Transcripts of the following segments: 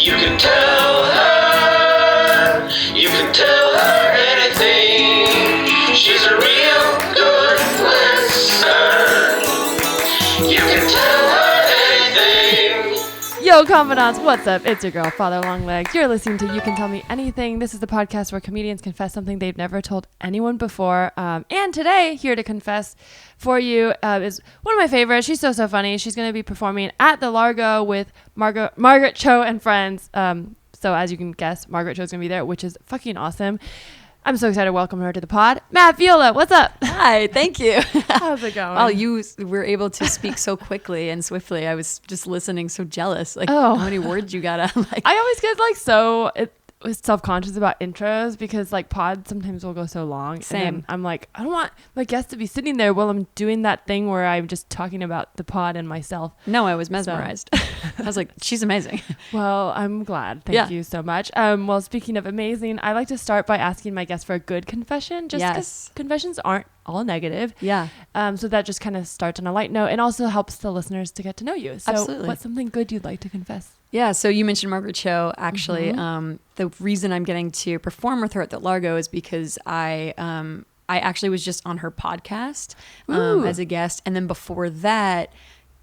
You can tell her, you can tell her anything. She's a real good listener. You can tell her anything. Yo, confidants, what's up? It's your girl, Father Longlegs. You're listening to You Can Tell Me Anything. This is the podcast where comedians confess something they've never told anyone before. And today, here to confess for you is one of my favorites. She's so funny. She's going to be performing at the Largo with Margaret Cho and friends. So as you can guess, Margaret Cho's going to be there, which is fucking awesome. I'm so excited to welcome her to the pod. Mav Viola, what's up? Hi, thank you. How's it going? Oh, you were able to speak so quickly and swiftly. I was just listening, so jealous. Like, Oh. how many words you got out? Like, I always get was self-conscious about intros because like pods sometimes will go so long. Same. And then I'm like, I don't want my guests to be sitting there while I'm doing that thing where I'm just talking about the pod and myself. no, I was mesmerized. I was like, she's amazing. Well, I'm glad. Thank you so much. Well, speaking of amazing, I like to start by asking my guests for a good confession, just because confessions aren't all negative. Yeah. So that just kind of starts on a light note and also helps the listeners to get to know you. So Absolutely. what's something good you'd like to confess? Yeah, so you mentioned Margaret Cho. Actually, the reason I'm getting to perform with her at the Largo is because I actually was just on her podcast as a guest, and then before that,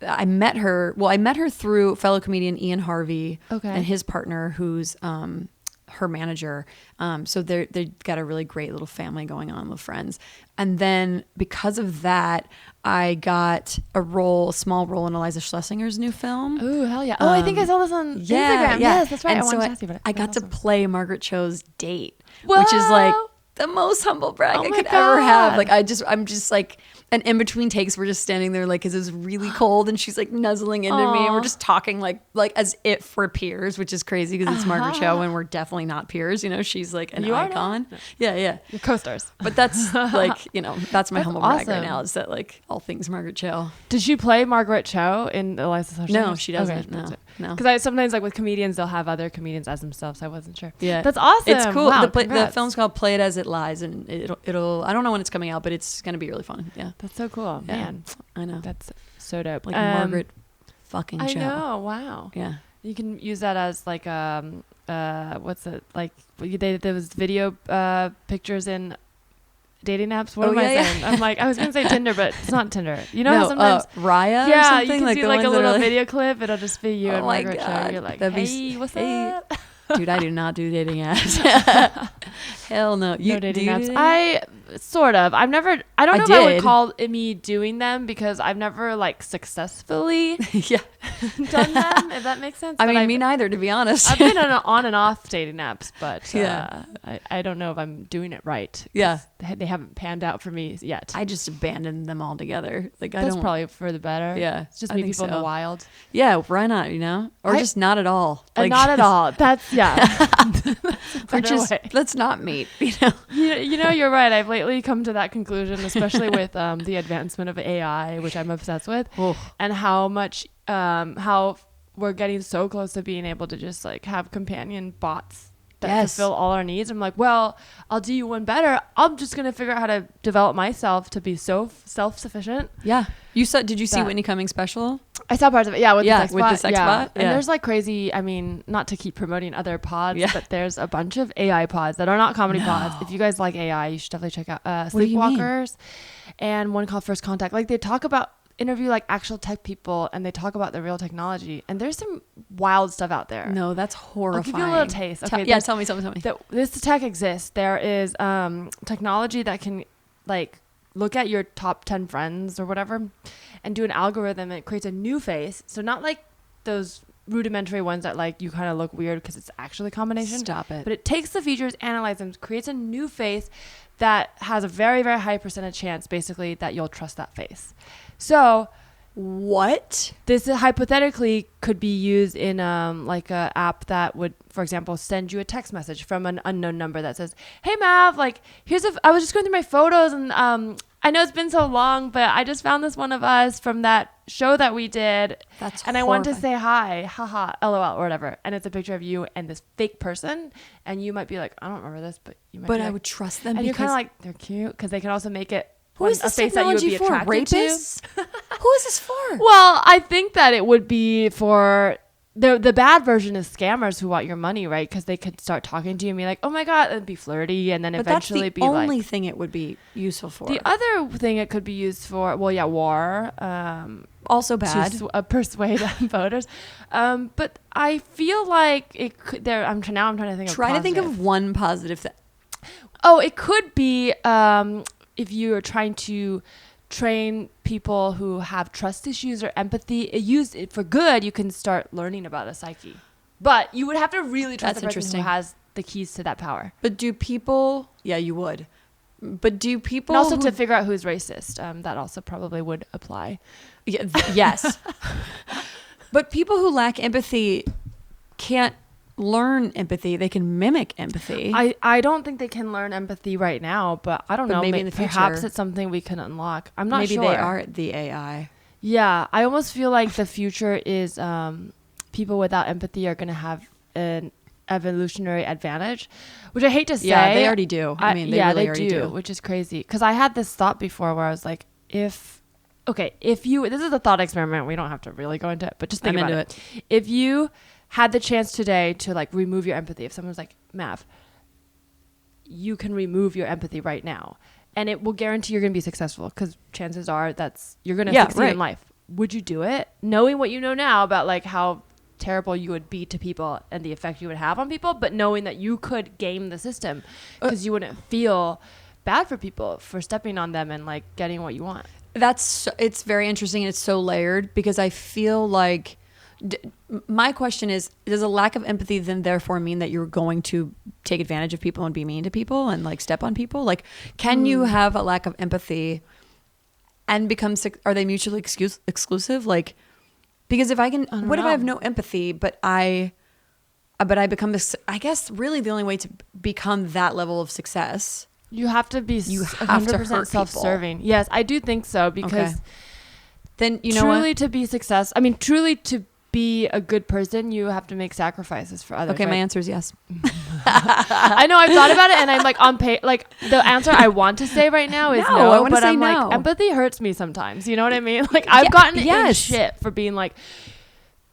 I met her. Well, I met her through fellow comedian Ian Harvey and his partner, who's her manager. So they got a really great little family going on with friends. And then because of that, I got a small role in Eliza Schlesinger's new film. Oh, hell yeah. Oh, I think I saw this on Instagram. Yeah. Yes, that's right. And I wanted to ask you about it. I got to play Margaret Cho's date, Whoa. which is like the most humble brag I could ever have. Like I'm just like, and in between takes, we're just standing there like, 'cause it was really cold and she's like nuzzling into me and we're just talking like as if we're peers, which is crazy because it's Margaret Cho and we're definitely not peers. You know, she's like an icon. Yeah. Your co-stars. But that's like, that's my humble brag right awesome. now is that like all things Margaret Cho. Did she play Margaret Cho in Eliza Schlesinger's? No, she doesn't. Okay, No. Because sometimes like with comedians, they'll have other comedians as themselves. I wasn't sure. Yeah. That's awesome. It's cool. Wow, The film's called Play It As It Lies, and it'll I don't know when it's coming out, but it's going to be really fun. Yeah. That's so cool. Yeah. Man, I know. that's so dope. Like Margaret fucking Cho. I know. Wow. Yeah. You can use that as like what's it like? There was video pictures in dating apps. What am I saying? I'm like, I was gonna say Tinder, but it's not Tinder. You know how sometimes Raya. yeah, or something? you can like see the like a ones that little are video clip. It'll just be you Oh and my Margaret Cho. God. You're like, That'd be hey, what's hey. up? Dude, I do not do dating apps. Hell no. No dating apps. I sort of. I don't know if I would call me doing them because I've never like successfully Yeah. done them. If that makes sense. I But mean, me neither, to be honest. I've been on and off dating apps, but Yeah. I don't know if I'm doing it right. 'Cause Yeah. they haven't panned out for me yet. I just abandoned them altogether. Like That's probably for the better. Yeah, It's just I me think people in so. the wild. Yeah, why not? Or just not at all. Like, Not at all. That's Or just let's not meet. You're right. I've lately come to that conclusion, especially with the advancement of AI, which I'm obsessed with, and how much how we're getting so close to being able to just like have companion bots that fulfill all our needs. I'm like, well, I'll do you one better. I'm just gonna figure out how to develop myself to be so self-sufficient. Yeah. Did you see Whitney Cummings' special? I saw parts of it. Yeah, with the sex bot. Yeah. And there's like crazy, I mean, not to keep promoting other pods, but there's a bunch of AI pods that are not comedy pods. If you guys like AI, you should definitely check out Sleepwalkers and one called First Contact. Like they interview like actual tech people and they talk about the real technology. And there's some wild stuff out there. No, that's horrifying. I'll give you a little taste. Okay, tell me. This tech exists. There is technology that can like look at your top 10 friends or whatever and do an algorithm and it creates a new face. So not like those rudimentary ones that like you kind of look weird because it's actually a combination. Stop it. But it takes the features, analyzes them, creates a new face that has a very, very high percentage chance basically that you'll trust that face. So what? This hypothetically could be used in like a app that would, for example, send you a text message from an unknown number that says, "Hey Mav, like I was just going through my photos and I know it's been so long, but I just found this one of us from that show that we did. And I wanted to say hi, haha, LOL, or whatever." And it's a picture of you and this fake person, and you might be like, "I don't remember this," but you might. But I would trust them. And you're kind of like, they're cute because they can also make it. Who is this technology for? Rapists? Who is this for? Well, I think that it would be for the bad version is scammers who want your money, right? Because they could start talking to you and be like, oh my God, it'd be flirty. And then But eventually that's be the like. only thing it would be useful for. The other thing it could be used for, well, yeah, war. Also bad. To persuade voters. But I feel like it could, I'm trying to think of Try to think positive. of one positive thing. Oh, it could be if you are trying to train people who have trust issues or empathy. Use it for good. You can start learning about the psyche, but you would have to really trust the person who has the keys to that power. But do people? Yeah, you would. But do people? And also to figure out who's racist. That also probably would apply. Yeah, yes. But people who lack empathy can't learn empathy. They can mimic empathy. I don't think they can learn empathy right now, but I don't know. Maybe in the future. Perhaps it's something we can unlock. I'm not sure. Maybe they are the AI. Yeah, I almost feel like the future is people without empathy are going to have an evolutionary advantage, which I hate to say. Yeah, they already do. I mean, they really already do. Which is crazy. Because I had this thought before where I was like, if you, this is a thought experiment. We don't have to really go into it, but just think about it. If you had the chance today to like remove your empathy, if someone's like, Mav, you can remove your empathy right now, and it will guarantee you're going to be successful because chances are you're going to succeed in life. Would you do it? Knowing what you know now about like how terrible you would be to people and the effect you would have on people, but knowing that you could game the system because you wouldn't feel bad for people for stepping on them and like getting what you want. It's very interesting, and it's so layered because I feel like my question is, does a lack of empathy then therefore mean that you're going to take advantage of people and be mean to people and like step on people? Like, can you have a lack of empathy and are they mutually exclusive? Like, because if I have no empathy, but I become this, I guess really the only way to become that level of success, you have to be 100% self-serving. People. Yes, I do think so, because then you know truly what? To be successful, I mean, truly to be a good person, you have to make sacrifices for others. Okay, right? my answer is yes. I know I've thought about it, and I'm like like the answer I want to say right now is no, but I'm like, empathy hurts me sometimes. You know what I mean? Like I've gotten in shit for being like,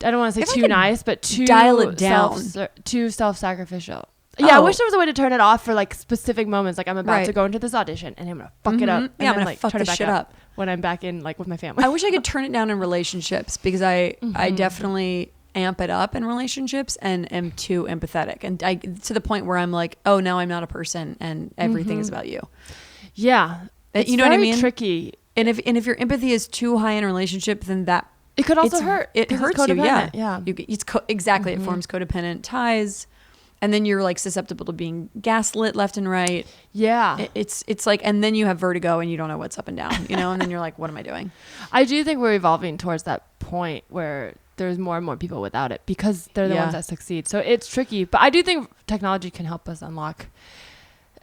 I don't want to say too nice, but too dial it down, too self-sacrificial. Yeah, I wish there was a way to turn it off for like specific moments. Like I'm about to go into this audition and I'm gonna fuck it up. And I'm gonna like fuck turn this it back shit up when I'm back in like with my family. I wish I could turn it down in relationships because I definitely amp it up in relationships and am too empathetic, and I to the point where I'm like, oh, now I'm not a person and everything is about you. Yeah, you know what I mean? Tricky. And if your empathy is too high in a relationship, then it could also hurt. It hurts you. Yeah. Exactly. Mm-hmm. It forms codependent ties. And then you're like susceptible to being gaslit left and right. Yeah. It's like, and then you have vertigo and you don't know what's up and down, you know, and then you're like, what am I doing? I do think we're evolving towards that point where there's more and more people without it because they're the ones that succeed. So it's tricky, but I do think technology can help us unlock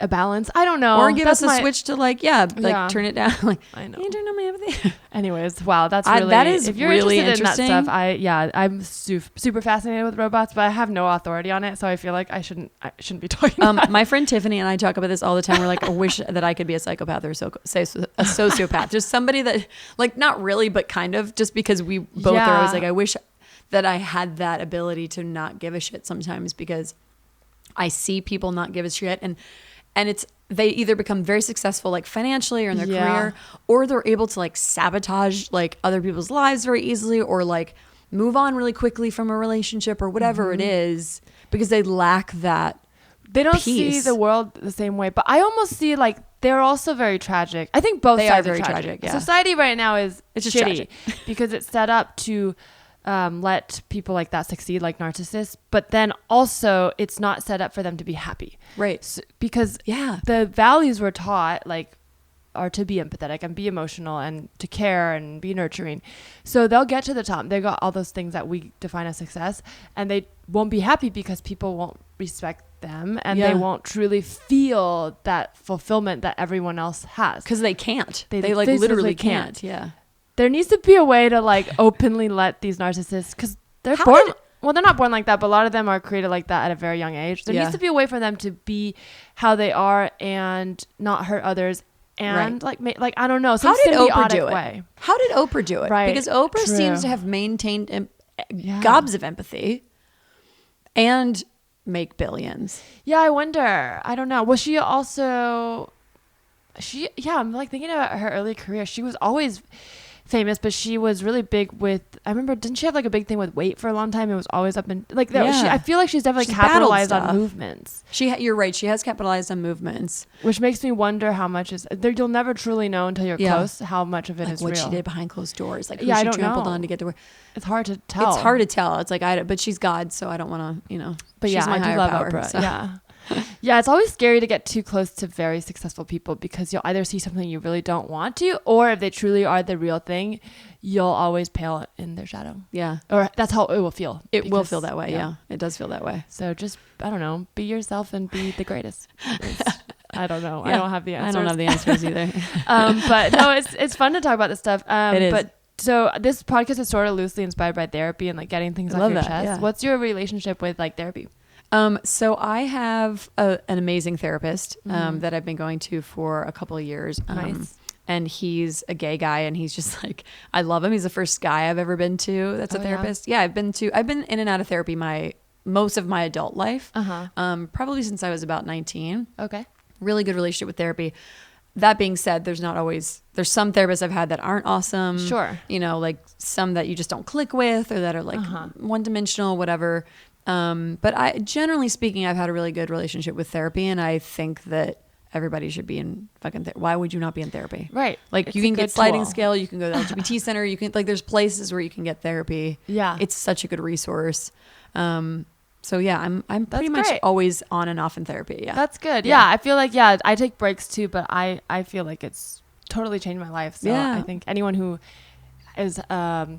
a balance. I don't know. Or give us a switch to turn it down. Like, I know. You don't know my empathy. Anyways, wow, that's really, that is if you're really interested in that stuff, I'm super fascinated with robots, but I have no authority on it. So I feel like I shouldn't be talking about it. My friend Tiffany and I talk about this all the time. We're like, I wish that I could be a psychopath or a sociopath. Just somebody that like, not really, but kind of, just because we both are always like, I wish that I had that ability to not give a shit sometimes, because I see people not give a shit, and they either become very successful like financially or in their career, or they're able to like sabotage like other people's lives very easily, or like move on really quickly from a relationship or whatever it is, because they lack that. They don't see the world the same way, but I almost see like they're also very tragic. I think both sides are very tragic. Yeah. Society right now it's just shitty because it's set up to let people like that succeed, like narcissists, but then also it's not set up for them to be happy, right? So, because the values we're taught like are to be empathetic and be emotional and to care and be nurturing, so they'll get to the top, they got all those things that we define as success, and they won't be happy because people won't respect them, and they won't truly feel that fulfillment that everyone else has, because they can't. They like literally can't. Yeah. There needs to be a way to like openly let these narcissists, because they're born. Well, they're not born like that, but a lot of them are created like that at a very young age. There needs to be a way for them to be how they are and not hurt others, and like I don't know, some symbiotic way. How did Oprah do it? Right. Because Oprah seems to have maintained gobs of empathy and make billions. Yeah, I wonder. I don't know. Was she also... I'm like thinking about her early career. She was always famous, but she was really big with... I remember, didn't she have like a big thing with weight for a long time? It was always up in... Like, I feel like she's definitely capitalized on movements. You're right. She has capitalized on movements. Which makes me wonder how much is... You'll never truly know until you're close how much of it is what real. she did behind closed doors. Like, who I she don't trampled know. on to get to where... It's hard to tell. It's hard to tell. It's like, but she's God, so I don't want to, But she's my I do higher love power. Oprah. So. Yeah. Yeah, it's always scary to get too close to very successful people because you'll either see something you really don't want to, or if they truly are the real thing, you'll always pale in their shadow. Yeah. Or that's how it will feel. It will feel that way. Yeah. It does feel that way. So just, I don't know, be yourself and be the greatest. I don't know. Yeah. I don't have the answers. I don't have the answers either. But no, it's fun to talk about this stuff. It is. But so this podcast is sort of loosely inspired by therapy and like getting things off your chest. Yeah. What's your relationship with like therapy? So I have an amazing therapist that I've been going to for a couple of years. Nice. And he's a gay guy, and he's just like, I love him. He's the first guy I've ever been to that's a therapist. Yeah, I've been in and out of therapy most of my adult life. Probably since I was about 19. Okay. Really good relationship with therapy. That being said, there's some therapists I've had that aren't awesome. Sure. Like some that you just don't click with or that are like one-dimensional, whatever. But generally speaking, I've had a really good relationship with therapy, and I think that everybody should be in fucking therapy. Why would you not be in therapy? Right. Like it's you can get sliding tool. scale, you can go to the LGBT center, you can there's places where you can get therapy. Yeah. It's such a good resource. So yeah, I'm pretty much great. always on and off in therapy. Yeah. That's good. Yeah. I feel like, I take breaks too, but I feel like it's totally changed my life. So I think anyone who is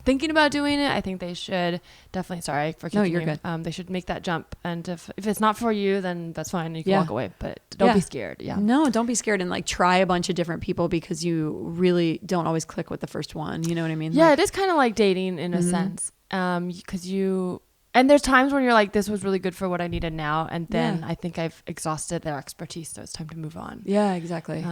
thinking about doing it, I think they should definitely, sorry for keeping you're you, good. they should make that jump. And if it's not for you, then that's fine. You can walk away, but don't be scared. Yeah. No, don't be scared and like try a bunch of different people because you really don't always click with the first one. You know what I mean? Yeah, it is kind of like dating in a sense. And there's times when you're like, this was really good for what I needed now. And then I think I've exhausted their expertise. So it's time to move on. Yeah, exactly.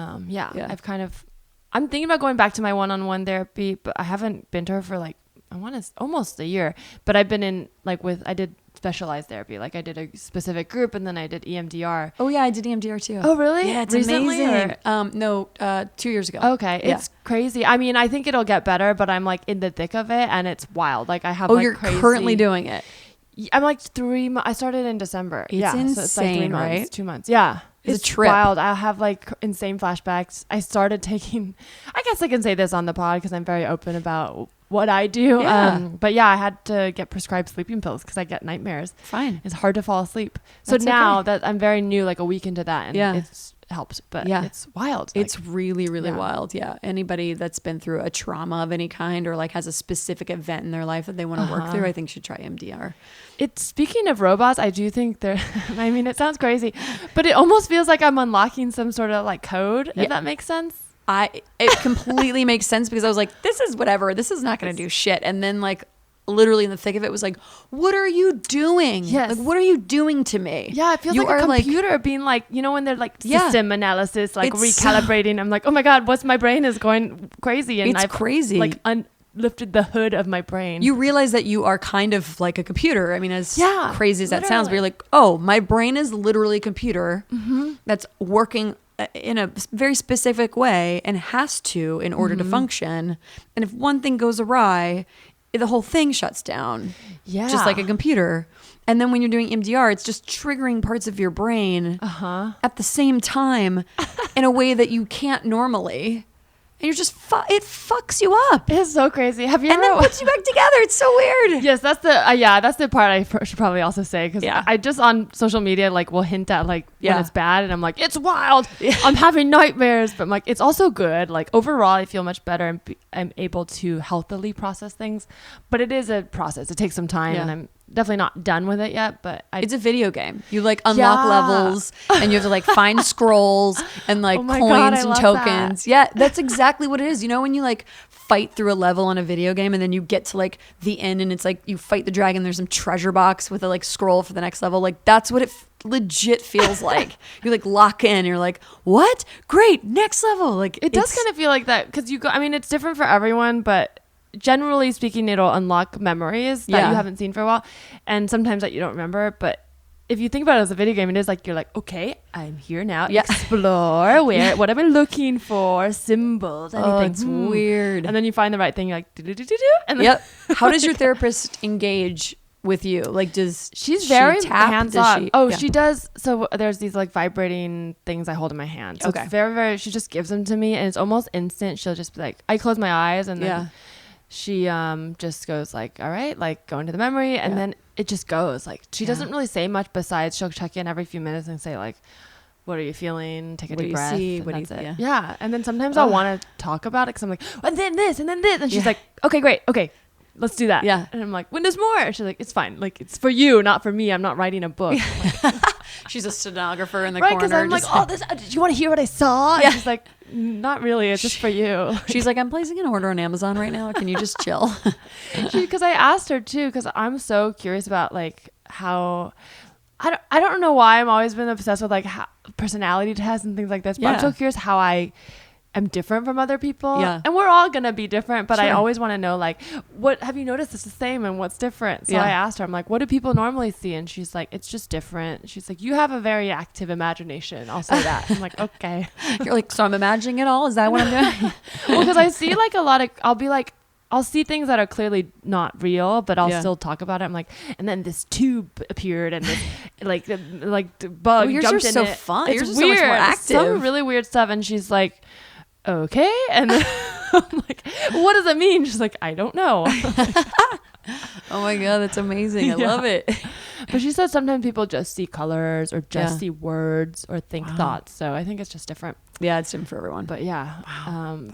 I'm thinking about going back to my one-on-one therapy, but I haven't been to her for like, I want to almost a year, but I've been in like I did specialized therapy. Like I did a specific group and then I did EMDR. Oh yeah, I did EMDR too. Oh really? Yeah, it's recently, amazing. No, 2 years ago. Okay. Yeah. It's crazy. I mean, I think it'll get better, but I'm like in the thick of it and it's wild. Like I have you're currently doing it. I'm like 3 months. I started in December. It's insane, so it's like 3 months, right? 2 months. Yeah. It's a trip. Wild. I have like insane flashbacks. I started taking, I guess I can say this on the pod because I'm very open about what I do. Yeah. But yeah, I had to get prescribed sleeping pills because I get nightmares. Fine. It's hard to fall asleep. So now that I'm very new, like a week into that, and it's helped, but it's wild. It's really, really wild. Yeah. Anybody that's been through a trauma of any kind or like has a specific event in their life that they want to work through, I think should try MDR. Speaking of robots, I do think I mean, it sounds crazy, but it almost feels like I'm unlocking some sort of like code, if that makes sense. It completely makes sense because I was like, this is whatever. This is not going to do shit. And then like literally in the thick of it was like, what are you doing? Yes. Like, what are you doing to me? Yeah, it feels like a computer being like, when they're like system analysis, like recalibrating. I'm like, oh my God, my brain is going crazy. And I've crazy. Like lifted the hood of my brain. You realize that you are kind of like a computer. I mean, as crazy as that sounds, but you're like, oh, my brain is literally a computer that's working in a very specific way and has to in order to function. And if one thing goes awry, the whole thing shuts down. Yeah. Just like a computer. And then when you're doing MDR, it's just triggering parts of your brain at the same time in a way that you can't normally. And you're just, it fucks you up. It's so crazy. Have you ever? And then puts you back together. It's so weird. Yes, that's the part I should probably also say. Because I just on social media, like, will hint at, like, when it's bad. And I'm like, it's wild. Yeah. I'm having nightmares. But I'm like, it's also good. Like, overall, I feel much better. And I'm able to healthily process things. But it is a process. It takes some time. And I'm definitely not done with it yet, but it's a video game. You like unlock levels and you have to like find scrolls and like coins and tokens. That. Yeah, that's exactly what it is. You know, when you like fight through a level on a video game and then you get to like the end and it's like you fight the dragon, there's some treasure box with a like scroll for the next level. Like that's what it legit feels like. You like lock in, you're like, what? Great, next level. Like it does kind of feel like that because it's different for everyone, but generally speaking, it'll unlock memories that you haven't seen for a while, and sometimes that you don't remember. But if you think about it as a video game, it is like you're like, okay, I'm here now. Explore what am I looking for? Symbols, anything. Oh, it's weird. And then you find the right thing. You're like, do. And then, how does your therapist engage with you? Like, she's very hands on? She does. So there's these like vibrating things I hold in my hand. So it's very, very. She just gives them to me, and it's almost instant. She'll just be like, I close my eyes, and then she just goes like, all right, like go into the memory, and then it just goes. Like she doesn't really say much besides she'll check in every few minutes and say like, what are you feeling? Take a deep breath. What do you see? Yeah. And then sometimes I'll want to talk about it because I'm like, and then this, and then this, and she's like, okay, great, okay, let's do that. Yeah. And I'm like, when there's more? She's like, it's fine. Like it's for you, not for me. I'm not writing a book. She's a stenographer in the corner. Right, because I'm like, oh, this. Do you want to hear what I saw? And she's like, not really. It's just for you. She's like, I'm placing an order on Amazon right now. Can you just chill? Because I asked her too, because I'm so curious about like how. I don't know why I'm always been obsessed with like personality tests and things like this, but I'm so curious how I am different from other people. Yeah. And we're all gonna be different, but I always want to know like, what have you noticed it's the same and what's different? So I asked her, I'm like, what do people normally see? And she's like, it's just different. She's like, you have a very active imagination. I'll say that. I'm like, okay. You're like, so I'm imagining it all? Is that what I'm doing? Well, because I see like a lot of, I'll see things that are clearly not real, but I'll still talk about it. I'm like, and then this tube appeared, and this like bug yours jumped are in so it. fun. It's yours weird. Are so much more active. Some really weird stuff, and she's like, okay, and then I'm like, what does it mean? She's like, I don't know. Oh my god, that's amazing. I love it. But she said sometimes people just see colors or just see words or think thoughts. So I think it's just different. Yeah, it's different for everyone. But yeah.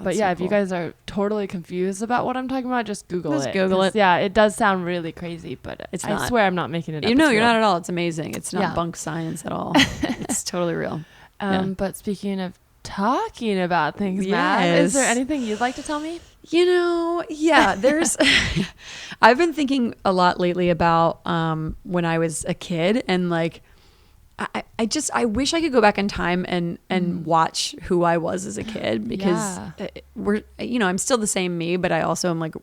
But if you guys are totally confused about what I'm talking about, just Google it. Google it. Yeah, it does sound really crazy, but it's I swear I'm not making it up. You're not at all. It's amazing. It's not bunk science at all. It's totally real. But speaking of talking about things, Mav, is there anything you'd like to tell me? There's I've been thinking a lot lately about when I was a kid, and like I wish I could go back in time and watch who I was as a kid, because I'm still the same me, but I also am like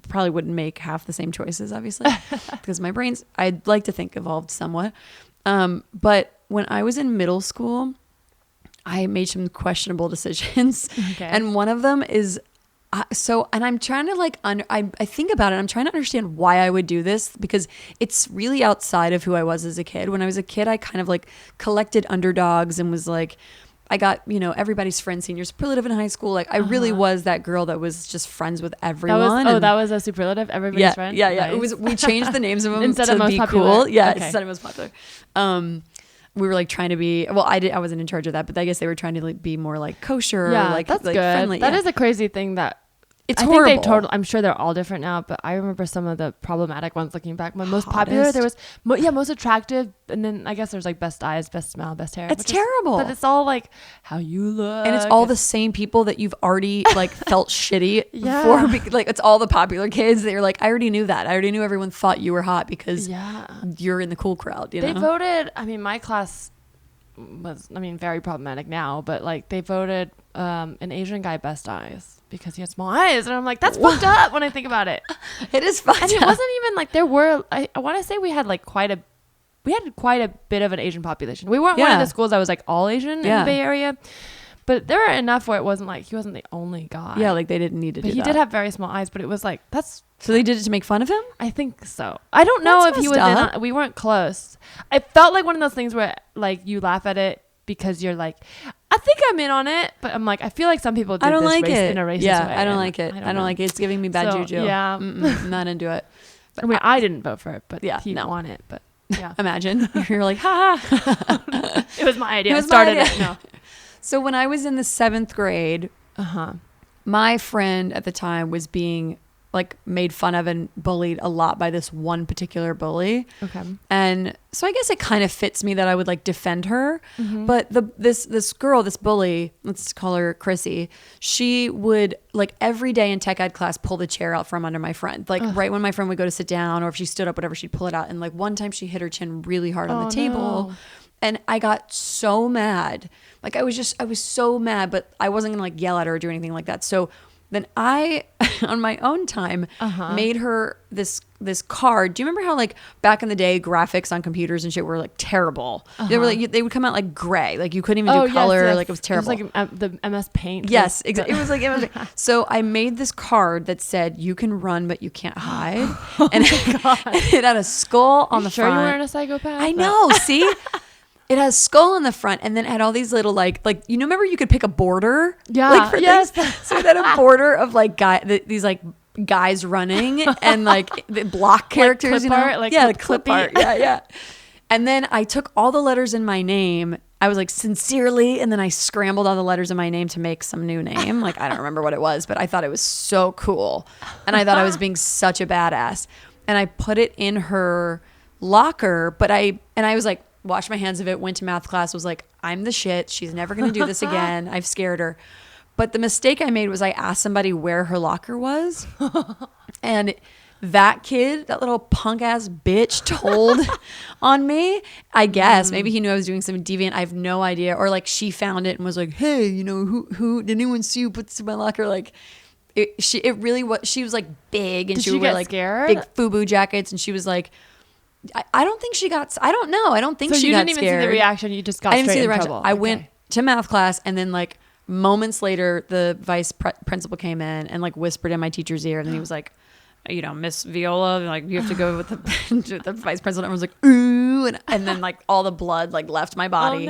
probably wouldn't make half the same choices, obviously, because my brain's, I'd like to think, evolved somewhat. But when I was in middle school, I made some questionable decisions. And one of them is, and I'm trying to like, I think about it. I'm trying to understand why I would do this, because it's really outside of who I was as a kid. When I was a kid, I kind of like collected underdogs and was like, I got, everybody's friend, senior superlative in high school. Like I really was that girl that was just friends with everyone. That was a superlative, everybody's friend? Yeah. Nice. It was, we changed the names of them instead to of most be popular. cool. Yeah, okay. Instead of most popular. We were like trying to be, well, I wasn't in charge of that, but I guess they were trying to like be more like kosher, yeah, like that's like good. friendly. That is a crazy thing that it's I horrible. Think I'm sure they're all different now, but I remember some of the problematic ones looking back. Most popular, there was most attractive, and then I guess there's like best eyes, best smell, best hair. It's terrible. But it's all like how you look, and it's all the same people that you've already like felt shitty for. Like it's all the popular kids that you're like, I already knew that. I already knew everyone thought you were hot because you're in the cool crowd. They voted. I mean, my class was, very problematic now, but like they voted an Asian guy best eyes because he had small eyes, and I'm like, that's fucked up when I think about it. It is fucked up. And it wasn't even like there were. I want to say we had quite a bit of an Asian population. We weren't one of the schools that was like all Asian in the Bay Area, but there were enough where it wasn't like he wasn't the only guy. Yeah, like they didn't need to. But he did have very small eyes, but it was like that's. So they did it to make fun of him? I think so. I don't know if he was we weren't close. I felt like one of those things where like you laugh at it because you're like, I think I'm in on it, but I'm like, I feel like some people did in a racist way. I don't like it. I don't like it. It's giving me bad juju. Yeah. I'm not into it. But, I didn't vote for it, but he won it. But yeah. Imagine. You're like, ha. It was my idea. I started it. No. So when I was in the 7th grade, my friend at the time was being like made fun of and bullied a lot by this one particular bully. Okay. And so I guess it kind of fits me that I would like defend her. But this girl, this bully, let's call her Chrissy, she would like every day in tech ed class pull the chair out from under my friend. Like right when my friend would go to sit down, or if she stood up, whatever, she'd pull it out. And like one time she hit her chin really hard on the table. No. And I got so mad. Like I was so mad, but I wasn't gonna like yell at her or do anything like that. So then I, on my own time, made her this card. Do you remember how like back in the day graphics on computers and shit were like terrible? They were like they would come out like gray, like you couldn't even do color. Yes. Like it was terrible. It was like the MS Paint. Yes, exactly. It was like MS Paint. So I made this card that said you can run but you can't hide, and it had a skull on the front. You weren't a psychopath? I know. See. It has skull on the front, and then it had all these little like you know, remember you could pick a border, yeah, for things? So it had a border of like these like guys running and like the block characters, like clip art, the clip art, yeah. And then I took all the letters in my name. I was like sincerely, and then I scrambled all the letters in my name to make some new name. Like I don't remember what it was, but I thought it was so cool, and I thought I was being such a badass. And I put it in her locker, but I was like. Washed my hands of it, went to math class, was like, I'm the shit. She's never going to do this again. I've scared her. But the mistake I made was I asked somebody where her locker was. And that kid, that little punk ass bitch told on me. I guess maybe he knew I was doing something deviant. I have no idea. Or like she found it and was like, hey, you know, who did anyone see you put this in my locker? Like it really was. She was like big and she would wear like scared? Big FUBU jackets. And she was like, I don't think she got. I don't know. I don't think she got scared. So you didn't even see the reaction. You just got straight in trouble. I went to math class, and then like moments later, the vice principal came in and like whispered in my teacher's ear, and then he was like, you know, Miss Viola, like you have to go with the vice principal. And everyone was like, ooh, and then like all the blood like left my body,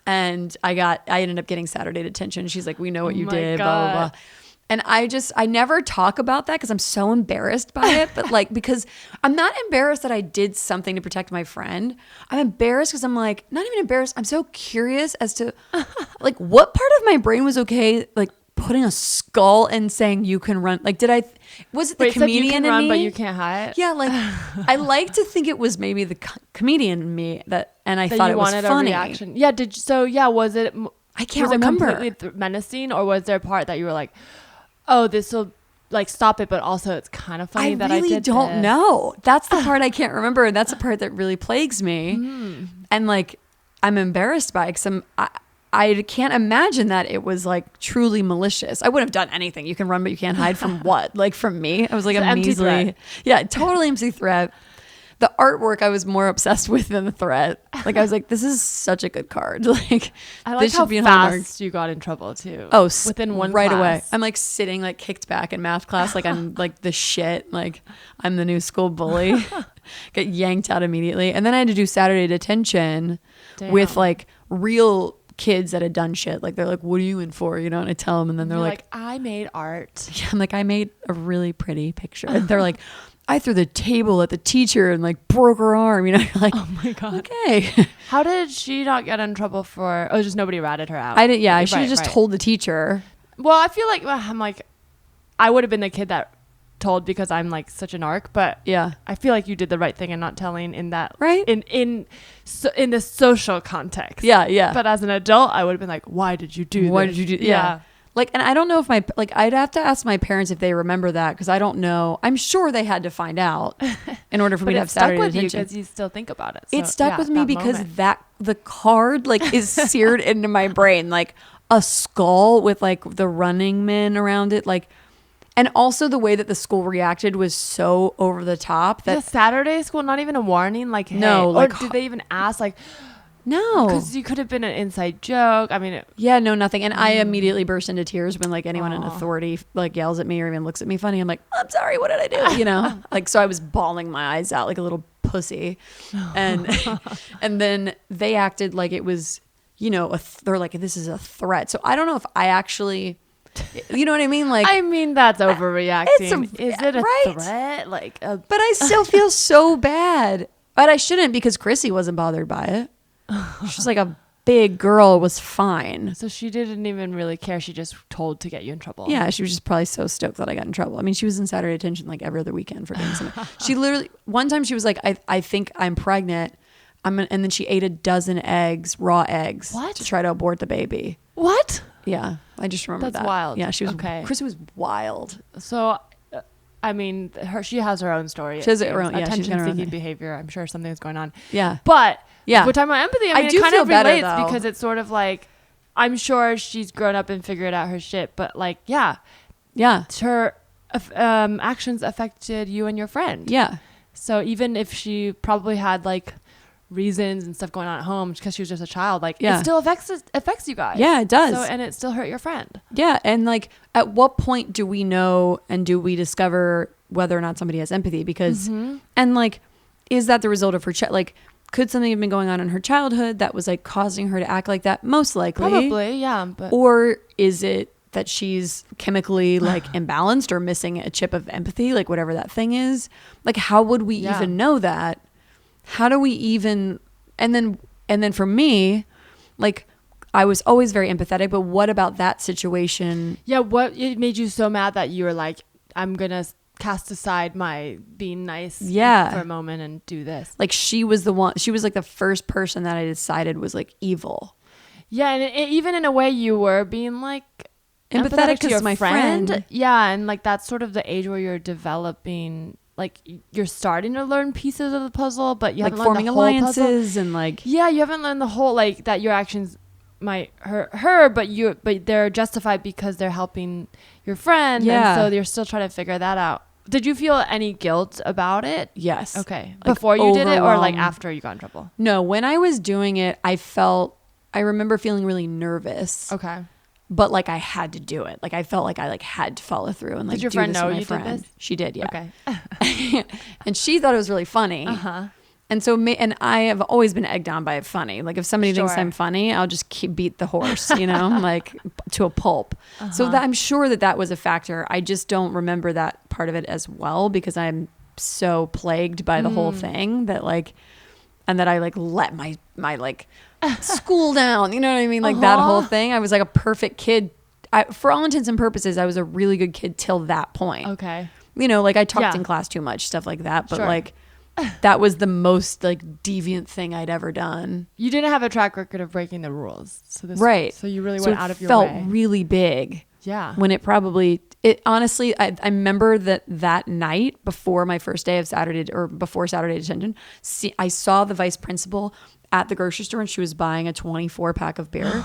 and I ended up getting Saturday detention. She's like, we know what you did, blah blah blah. And I never talk about that because I'm so embarrassed by it. But like, because I'm not embarrassed that I did something to protect my friend. I'm embarrassed because I'm like, not even embarrassed. I'm so curious as to like what part of my brain was okay, like putting a skull and saying you can run. Like, was it the comedian you can in run, me? But you can't hide? Yeah, like I like to think it was maybe the comedian in me and I thought it was funny. A reaction. Yeah. Was it? I can't remember. Was it completely menacing, or was there a part that you were like, oh, this will like stop it, but also it's kind of funny that I did this. I really don't know. That's the part I can't remember, and that's the part that really plagues me. And like, I'm embarrassed by it because I can't imagine that it was like truly malicious. I wouldn't have done anything. You can run, but you can't hide from what? Like from me? I was like a measly, totally empty threat. The artwork I was more obsessed with than the threat. Like I was like, this is such a good card. Like I like this how should be in fast homework. You got in trouble too. Oh, within one right class. Away. I'm like sitting like kicked back in math class. Like I'm like the shit. Like I'm the new school bully. Get yanked out immediately. And then I had to do Saturday detention with like real kids that had done shit. Like they're like, what are you in for? You know, and I tell them, and then they're like, I made art. Yeah, I'm like, I made a really pretty picture. And they're like, I threw the table at the teacher and like broke her arm. You know, you're like, oh my God. Okay. How did she not get in trouble for? Oh, just nobody ratted her out. I didn't. Yeah, I should have just told the teacher. Well, I feel like I would have been the kid that told because I'm like such an arc, but yeah, I feel like you did the right thing in not telling in that right in the social context. Yeah. But as an adult, I would have been like, why did you do this? Why did you do? Yeah. Like, and I don't know if I'd have to ask my parents if they remember that because I don't know. I'm sure they had to find out in order for me to have Saturday detention. But it stuck with you because you still think about it. So, it stuck with me because the card like is seared into my brain, like a skull with like the running men around it, like, and also the way that the school reacted was so over the top. That the Saturday school, not even a warning, like hey, no, like, or did they even ask like? No, because you could have been an inside joke. I mean, no, nothing. And I immediately burst into tears when like anyone in authority like yells at me or even looks at me funny. I'm like, I'm sorry, what did I do? You know, like so I was bawling my eyes out like a little pussy, and and then they acted like it was, you know, they're like this is a threat. So I don't know if I actually, you know what I mean? Like, I mean that's overreacting. Is it a threat? Like, but I still feel so bad. But I shouldn't because Chrissy wasn't bothered by it. She's like a big girl, was fine. So she didn't even really care. She just told to get you in trouble. Yeah, she was just probably so stoked that I got in trouble. I mean, she was in Saturday detention like every other weekend for doing something. She literally, one time she was like, I think I'm pregnant. And then she ate a dozen eggs, raw eggs. What? To try to abort the baby. What? Yeah, I just remember that. That's wild. Yeah, she was, okay. Chrissy was wild. So, I mean, she has her own story. She has her own, attention-seeking behavior. I'm sure something's going on. Yeah. But, yeah, we're talking about empathy. I mean, do it kind feel of better, relates though. because it's sort of like, I'm sure she's grown up and figured out her shit. But like, yeah, Yeah. her actions affected you and your friend. Yeah. So even if she probably had like reasons and stuff going on at home because she was just a child, like it still affects you guys. Yeah, it does. So, and it still hurt your friend. Yeah. And like, at what point do we know and do we discover whether or not somebody has empathy? Because, and like, is that the result of her, like, could something have been going on in her childhood that was like causing her to act like that? Most likely. Probably, yeah. But or is it that she's chemically like imbalanced or missing a chip of empathy, like whatever that thing is? Like, how would we even know that? How do we even, and then for me, like, I was always very empathetic, but what about that situation? Yeah, what it made you so mad that you were like, I'm gonna cast aside my being nice for a moment and do this. Like, she was like the first person that I decided was like evil. Yeah, and even in a way you were being like empathetic to your my friend. Yeah, and like that's sort of the age where you're developing, like you're starting to learn pieces of the puzzle, but you haven't learned forming the whole alliances puzzle. And like you haven't learned the whole, like that your actions might hurt her, but they're justified because they're helping your friend. And so you're still trying to figure that out. Did you feel any guilt about it? Yes. Okay. Like, before you did it, or like after you got in trouble? No, when I was doing it, I remember feeling really nervous. Okay. But like I had to do it. Like I felt like I like had to follow through and like did your do friend this know with my you friend. did this? She did, yeah. Okay. And she thought it was really funny. And so and I have always been egged on by funny. Like if somebody thinks I'm funny, I'll just beat the horse, you know, like to a pulp. So I'm sure that was a factor. I just don't remember that part of it as well because I'm so plagued by the whole thing that like, and that I like let my like school down, you know what I mean? Like that whole thing. I was like a perfect kid. For all intents and purposes, I was a really good kid till that point. Okay. You know, like I talked in class too much, stuff like that. But like that was the most like deviant thing I'd ever done. You didn't have a track record of breaking the rules. So So you really went out of your way. It felt really big. Yeah. When it honestly, I remember that night before my first day of before Saturday detention, I saw the vice principal at the grocery store and she was buying a 24 pack of beer.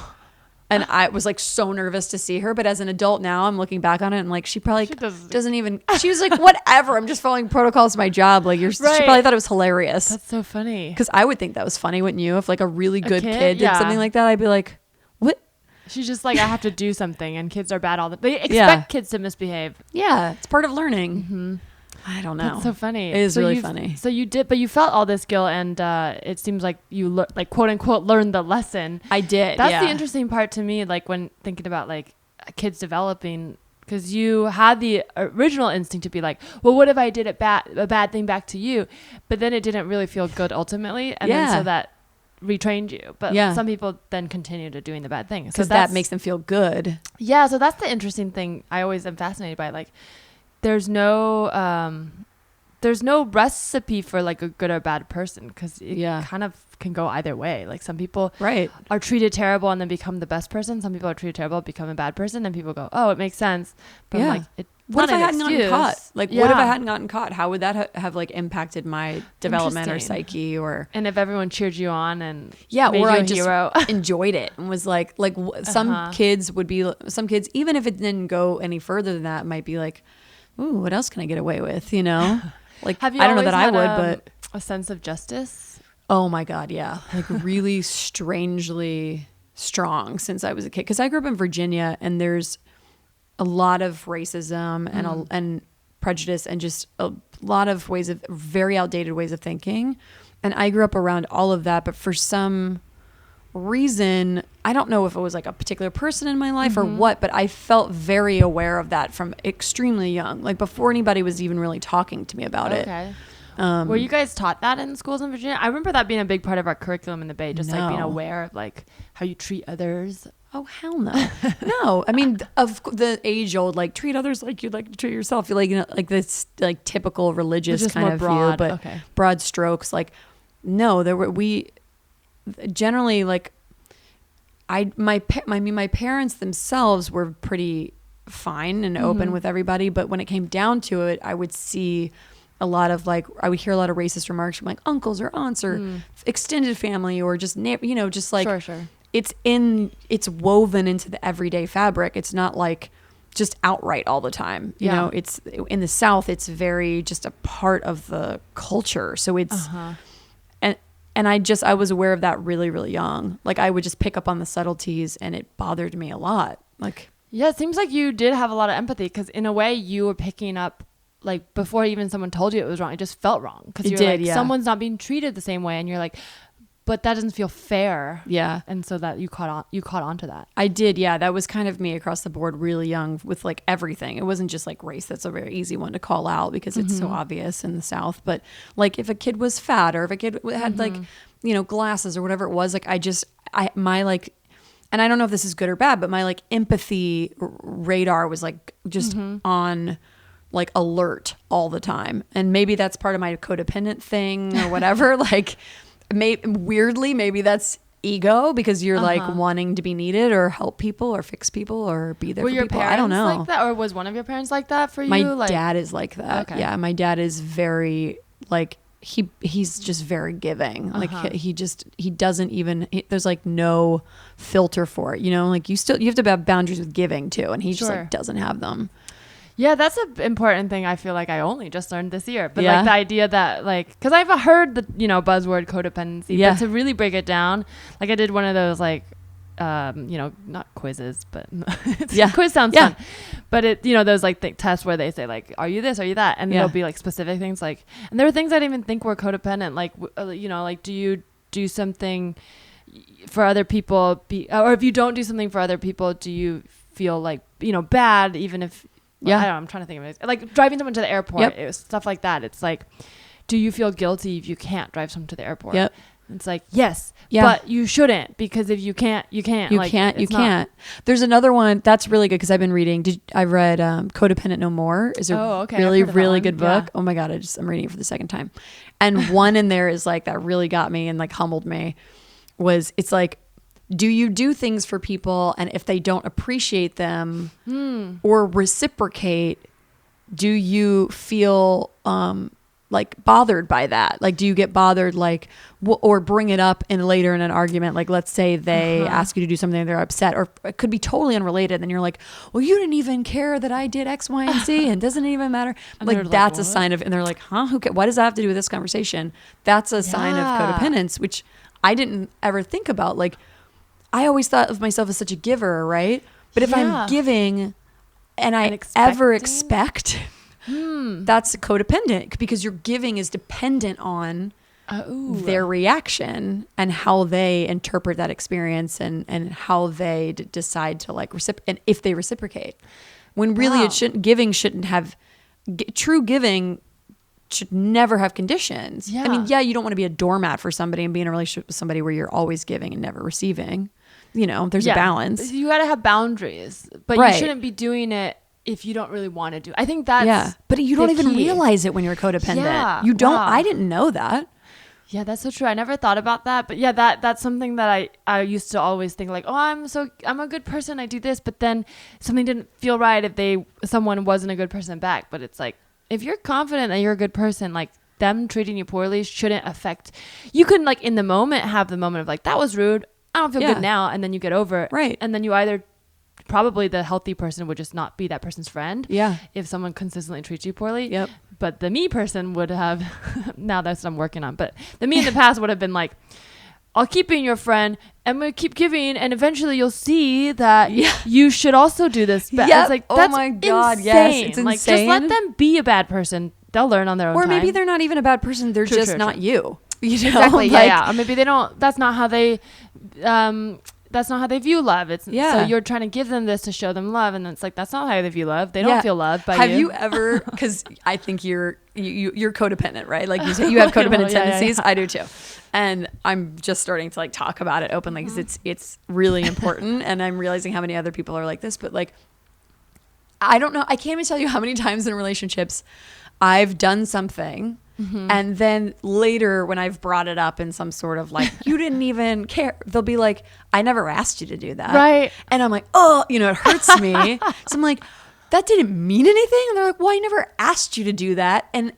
And I was like so nervous to see her. But as an adult now, I'm looking back on it and like she probably doesn't even, she was like, whatever, I'm just following protocols to my job. Like she probably thought it was hilarious. That's so funny. Because I would think that was funny, wouldn't you? If like a really good kid did something like that, I'd be like, what? She's just like, I have to do something, and kids are bad all the time. They expect kids to misbehave. Yeah, it's part of learning. I don't know. That's so funny. It is really funny. So you did, but you felt all this guilt, and it seems like you like quote unquote learned the lesson. I did. That's the interesting part to me. Like when thinking about like kids developing, because you had the original instinct to be like, well, what if I did a bad thing back to you? But then it didn't really feel good ultimately, and then so that retrained you. But some people then continue to doing the bad thing because that makes them feel good. Yeah, so that's the interesting thing. I always am fascinated by, like, there's no recipe for like a good or bad person, because it kind of can go either way. Like some people are treated terrible and then become the best person. Some people are treated terrible, become a bad person, and people go, oh, it makes sense. But I'm like, what if I hadn't gotten caught? Like, what if I hadn't gotten caught? How would that have like impacted my development or psyche? And if everyone cheered you on and made or I a just hero. enjoyed it and was like some kids, even if it didn't go any further than that, might be like, ooh, what else can I get away with? You know, like I don't know that I would, but a sense of justice. Oh my God, yeah, like really strangely strong since I was a kid, because I grew up in Virginia, and there's a lot of racism and prejudice and just a lot of very outdated ways of thinking. And I grew up around all of that, but for some reason, I don't know if it was like a particular person in my life or what, but I felt very aware of that from extremely young, like before anybody was even really talking to me about it. Were you guys taught that in schools in Virginia? I remember that being a big part of our curriculum in the Bay, just like being aware of like how you treat others. Oh, hell no. No. I mean, of the age old, like treat others like you'd like to treat yourself. You're like, you know, like this like typical religious kind of broad, view, but broad strokes. Like, no, we generally like, my parents themselves were pretty fine and open with everybody. But when it came down to it, I would see a lot of like, I would hear a lot of racist remarks from like uncles or aunts or extended family or just, you know, just like, sure. It's woven into the everyday fabric. It's not like just outright all the time. You know, it's in the South, it's very just a part of the culture. So it's, and I was aware of that really, really young. Like I would just pick up on the subtleties and it bothered me a lot. Like, yeah, it seems like you did have a lot of empathy because in a way you were picking up like before even someone told you it was wrong, it just felt wrong because you're like, someone's not being treated the same way. And you're like, but that doesn't feel fair. Yeah. And so that you caught on to that. I did. Yeah. That was kind of me across the board really young with like everything. It wasn't just like race. That's a very easy one to call out because it's so obvious in the South. But like if a kid was fat or if a kid had like, you know, glasses or whatever it was, like my like, and I don't know if this is good or bad, but my like empathy radar was like just on like alert all the time. And maybe that's part of my codependent thing or whatever. Like weirdly, maybe that's ego because you're like wanting to be needed or help people or fix people or be there for your people. Parents I don't know. like that, or was one of your parents like that for you? My dad is like that. Okay. Yeah, my dad is very like he's just very giving. Like he doesn't even there's like no filter for it. You know, like you have to have boundaries with giving too, and he just like doesn't have them. Yeah, that's an important thing I feel like I only just learned this year. But like the idea that like, because I've heard the, you know, buzzword codependency, but to really break it down, like I did one of those like, you know, not quizzes, but quiz sounds fun. But it, you know, those like tests where they say like, are you this, are you that? And there'll be like specific things like, and there were things I didn't even think were codependent. Like, you know, like do you do something for other people, or if you don't do something for other people, do you feel like, you know, bad even if, I don't know, I'm trying to think of it. Like driving someone to the airport, it was stuff like that. It's like, do you feel guilty if you can't drive someone to the airport? Yep. It's like, yes, but you shouldn't, because if you can't, you can't. You can't. There's another one that's really good because I've been reading. I read Codependent No More. Is a really good book. Yeah. Oh my God, I'm reading it for the second time. And one in there is like that really got me and like humbled me. It's like, do you do things for people, and if they don't appreciate them or reciprocate, do you feel like bothered by that? Like, do you get bothered, like, or bring it up later in an argument? Like, let's say they ask you to do something, they're upset, or it could be totally unrelated. And you're like, well, you didn't even care that I did X, Y, and Z, and doesn't even matter. Like, that's a sign of, and they're like, huh, what does that have to do with this conversation? That's a sign of codependence, which I didn't ever think about. Like, I always thought of myself as such a giver, right? But if I'm giving and I ever expect, that's codependent, because your giving is dependent on their reaction and how they interpret that experience and how they decide to like and if they reciprocate. When really shouldn't have true giving should never have conditions. Yeah. I mean, you don't want to be a doormat for somebody and be in a relationship with somebody where you're always giving and never receiving. You know, there's a balance. You got to have boundaries, but you shouldn't be doing it if you don't really want to do it. I think that's but you don't even realize it when you're codependent. Yeah. You don't. I didn't know that. Yeah, that's so true. I never thought about that, but that's something that I used to always think like, oh, I'm a good person, I do this, but then something didn't feel right if someone wasn't a good person back. But it's like, if you're confident that you're a good person, like, them treating you poorly shouldn't affect. You can like in the moment have the moment of like, that was rude, I don't feel good now, and then you get over it. Right. And then you either, probably the healthy person would just not be that person's friend. Yeah. If someone consistently treats you poorly. Yep. But the me person would have, now that's what I'm working on, but the me in the past would have been like, I'll keep being your friend, and we'll keep giving, and eventually you'll see that you should also do this. But I was like, that's my God, insane. Yes, it's insane. Like, just let them be a bad person. They'll learn on their own time. Or maybe they're not even a bad person. They're just not you. You know? Exactly. Or maybe they don't. That's not how they. That's not how they view love. So you're trying to give them this to show them love, and it's like, that's not how they view love. They don't feel loved by you. Have you ever? Because I think you're codependent, right? Like you say, you have codependent tendencies. Yeah. I do too, and I'm just starting to like talk about it openly because it's really important, and I'm realizing how many other people are like this. But like, I don't know. I can't even tell you how many times in relationships I've done something. And then later when I've brought it up in some sort of like, you didn't even care, they'll be like, I never asked you to do that. Right. And I'm like, oh, you know, it hurts me. So I'm like, that didn't mean anything. And they're like, well, I never asked you to do that. And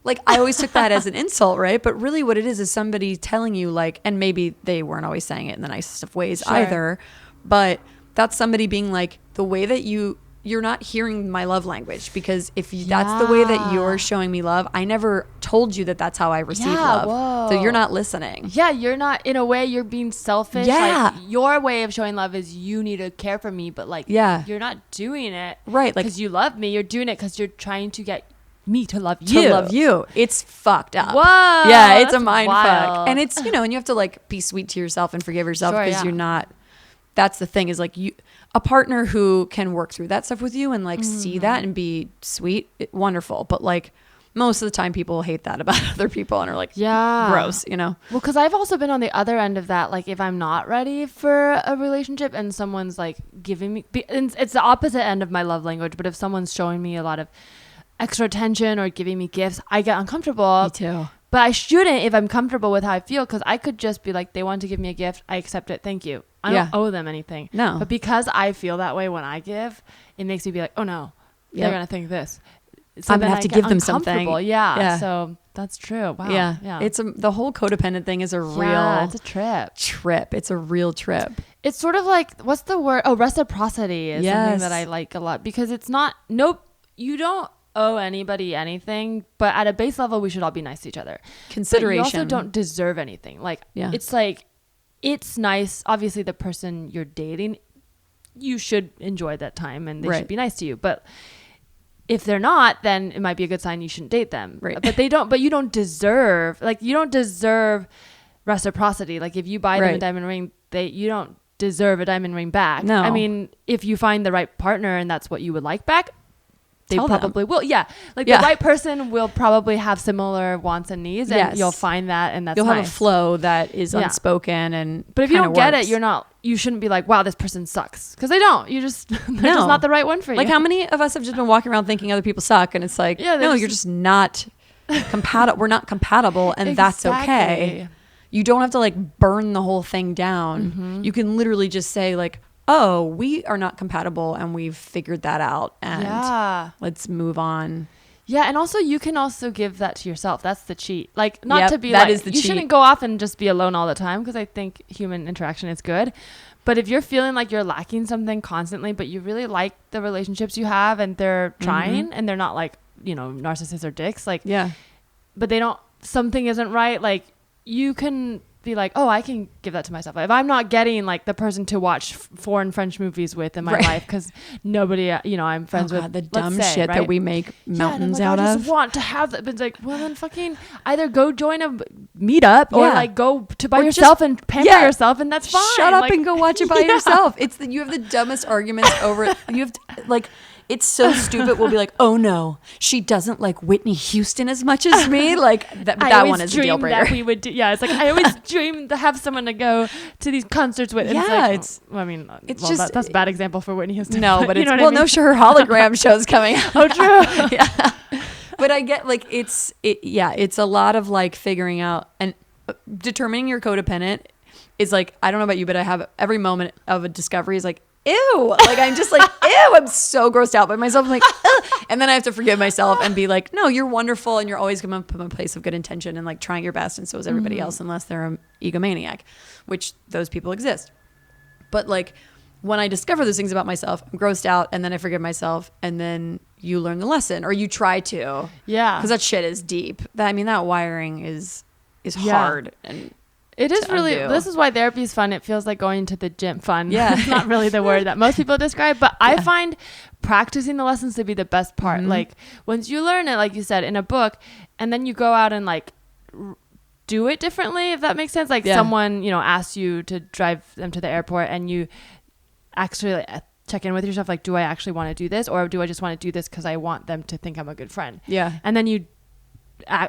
like, I always took that as an insult, right? But really what it is somebody telling you like, and maybe they weren't always saying it in the nicest of ways either, but that's somebody being like, the way that you're not hearing my love language, because if that's the way that you're showing me love, I never told you that that's how I receive love. Whoa. So you're not listening. Yeah, you're not, in a way, you're being selfish. Yeah. Like, your way of showing love is you need to care for me, but like, you're not doing it right, like, because you love me. You're doing it because you're trying to get me to love you. It's fucked up. Whoa, yeah, it's a mind wild. fuck. And it's, and you have to like be sweet to yourself and forgive yourself, because you're not, that's the thing, is like, a partner who can work through that stuff with you and like see that and be sweet, wonderful. But like, most of the time people hate that about other people and are like, gross, Well, because I've also been on the other end of that. Like, if I'm not ready for a relationship and someone's like giving me, it's the opposite end of my love language, but if someone's showing me a lot of extra attention or giving me gifts, I get uncomfortable. Me too. But I shouldn't if I'm comfortable with how I feel, because I could just be like, they want to give me a gift, I accept it, thank you. I don't owe them anything. No. But because I feel that way when I give, it makes me be like, oh no, they're going to think this. So I'm going to have to give them something. Yeah. So that's true. Wow. Yeah. It's the whole codependent thing is a real it's a trip. It's a real trip. It's sort of like, what's the word? Oh, reciprocity is something that I like a lot, because it's not, you don't owe anybody anything, but at a base level, we should all be nice to each other. Consideration. But you also don't deserve anything. Like, it's like, it's nice. Obviously, the person you're dating, you should enjoy that time and they should be nice to you. But if they're not, then it might be a good sign you shouldn't date them. Right. But you don't deserve reciprocity. Like, if you buy them a diamond ring, you don't deserve a diamond ring back. No. I mean, if you find the right partner and that's what you would like back, they probably will. Yeah. Like, the right person will probably have similar wants and needs, and you'll find that, and that's you'll nice. have a flow that is unspoken. But if you don't get it, you shouldn't be like, wow, this person sucks. Because they don't. They're just not the right one for you. Like, how many of us have just been walking around thinking other people suck, and it's like, no, you're just not compatible. We're not compatible, and that's okay. You don't have to like burn the whole thing down. You can literally just say like, oh, we are not compatible and we've figured that out, and let's move on. Yeah, and also you can also give that to yourself. That's the cheat. Like, not to be that like, is the you cheat. shouldn't go off and just be alone all the time, because I think human interaction is good. But if you're feeling like you're lacking something constantly, but you really like the relationships you have and they're trying and they're not like, narcissists or dicks, like, but something isn't right, like, you can be like, oh, I can give that to myself. If I'm not getting like the person to watch foreign French movies with in my life, because nobody, I'm friends with the dumb shit that we make mountains out I of. just want to have that. But it's like, well, then fucking either go join a meetup or like go to by yourself and pamper yourself, and that's fine. Shut up and go watch it by yourself. You have the dumbest arguments over it. You have to, like, it's so stupid. We'll be like, oh no, she doesn't like Whitney Houston as much as me. Like that one is a deal breaker. That we would do. Yeah, it's like, I always dream to have someone to go to these concerts with. And that's a bad example for Whitney Houston. No, but it's, her hologram show's coming out. Oh, true. Yeah. But I get like, it's a lot of like figuring out and determining your codependent is like, I don't know about you, but I have every moment of a discovery is like, ew, like I'm just like, ew, I'm so grossed out by myself. I'm like, ugh. And then I have to forgive myself and be like, no, you're wonderful, and you're always coming from a place of good intention and like trying your best, and so is everybody else, unless they're an egomaniac, which those people exist. But like, when I discover those things about myself, I'm grossed out, and then I forgive myself, and then you learn the lesson, or you try to. Yeah. Because that shit is deep. That wiring is hard, and it is really undo. This is why therapy is fun. It feels like going to the gym. Fun. Yeah. It's not really the word that most people describe, but I find practicing the lessons to be the best part. Like, once you learn it, like you said, in a book, and then you go out and like do it differently, if that makes sense. Like, someone, asks you to drive them to the airport, and you actually check in with yourself, like, do I actually want to do this, or do I just want to do this because I want them to think I'm a good friend? Yeah. And then you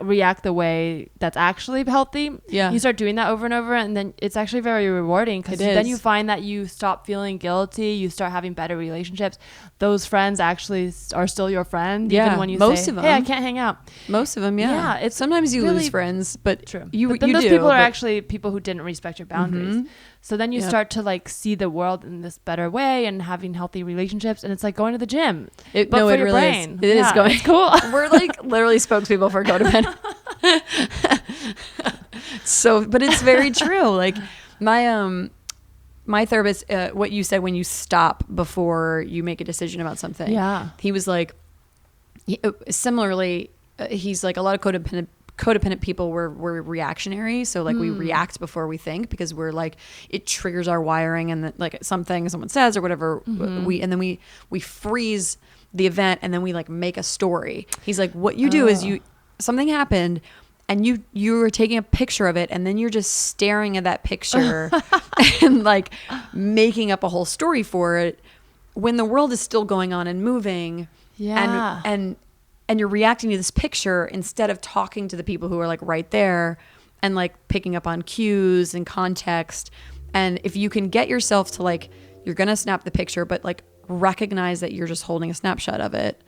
react the way that's actually healthy. Yeah, you start doing that over and over, and then it's actually very rewarding, because then you find that you stop feeling guilty, you start having better relationships. Those friends actually are still your friend, even when you say, hey, I can't hang out. Most of them, it's sometimes you lose friends, but true. But then those people are actually people who didn't respect your boundaries. So then you start to like see the world in this better way and having healthy relationships, and it's like going to the gym. It really brain. Is. It is going. It's cool. We're like literally spokespeople for codependent. So, but it's very true. Like my my therapist, what you said when you stop before you make a decision about something. Yeah. He was like, similarly, he's like, a lot of codependent people were reactionary. So like we react before we think, because we're like, it triggers our wiring, and like something someone says or whatever, and then we freeze the event, and then we like make a story. He's like, what you do is something happened, and you were taking a picture of it, and then you're just staring at that picture and like making up a whole story for it when the world is still going on and moving. Yeah. And you're reacting to this picture instead of talking to the people who are like right there and like picking up on cues and context. And if you can get yourself to like, you're going to snap the picture, but like recognize that you're just holding a snapshot of it,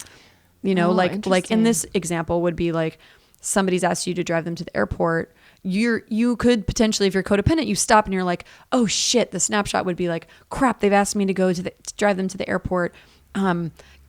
you know, like in this example would be like, somebody's asked you to drive them to the airport. You could potentially, if you're codependent, you stop and you're like, oh shit, the snapshot would be like, crap, they've asked me to drive them to the airport.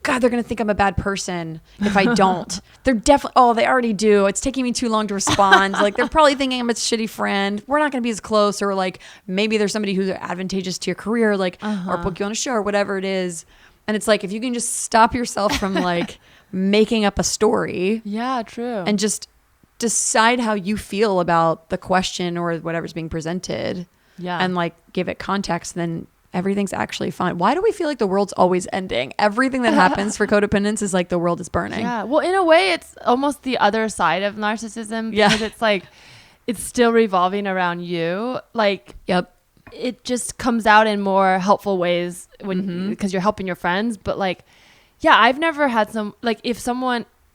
God, they're going to think I'm a bad person if I don't. They're definitely, they already do. It's taking me too long to respond. Like, they're probably thinking I'm a shitty friend. We're not going to be as close. Or like, maybe there's somebody who's advantageous to your career, like, or book you on a show or whatever it is. And it's like, if you can just stop yourself from like making up a story. Yeah, true. And just decide how you feel about the question or whatever's being presented. Yeah. And like give it context, then everything's actually fine. Why do we feel like the world's always ending? Everything that happens for codependence is like the world is burning. Yeah. Well, in a way, it's almost the other side of narcissism, because it's like, it's still revolving around you. Like, yep. It just comes out in more helpful ways because you're helping your friends. But like, yeah, I've never had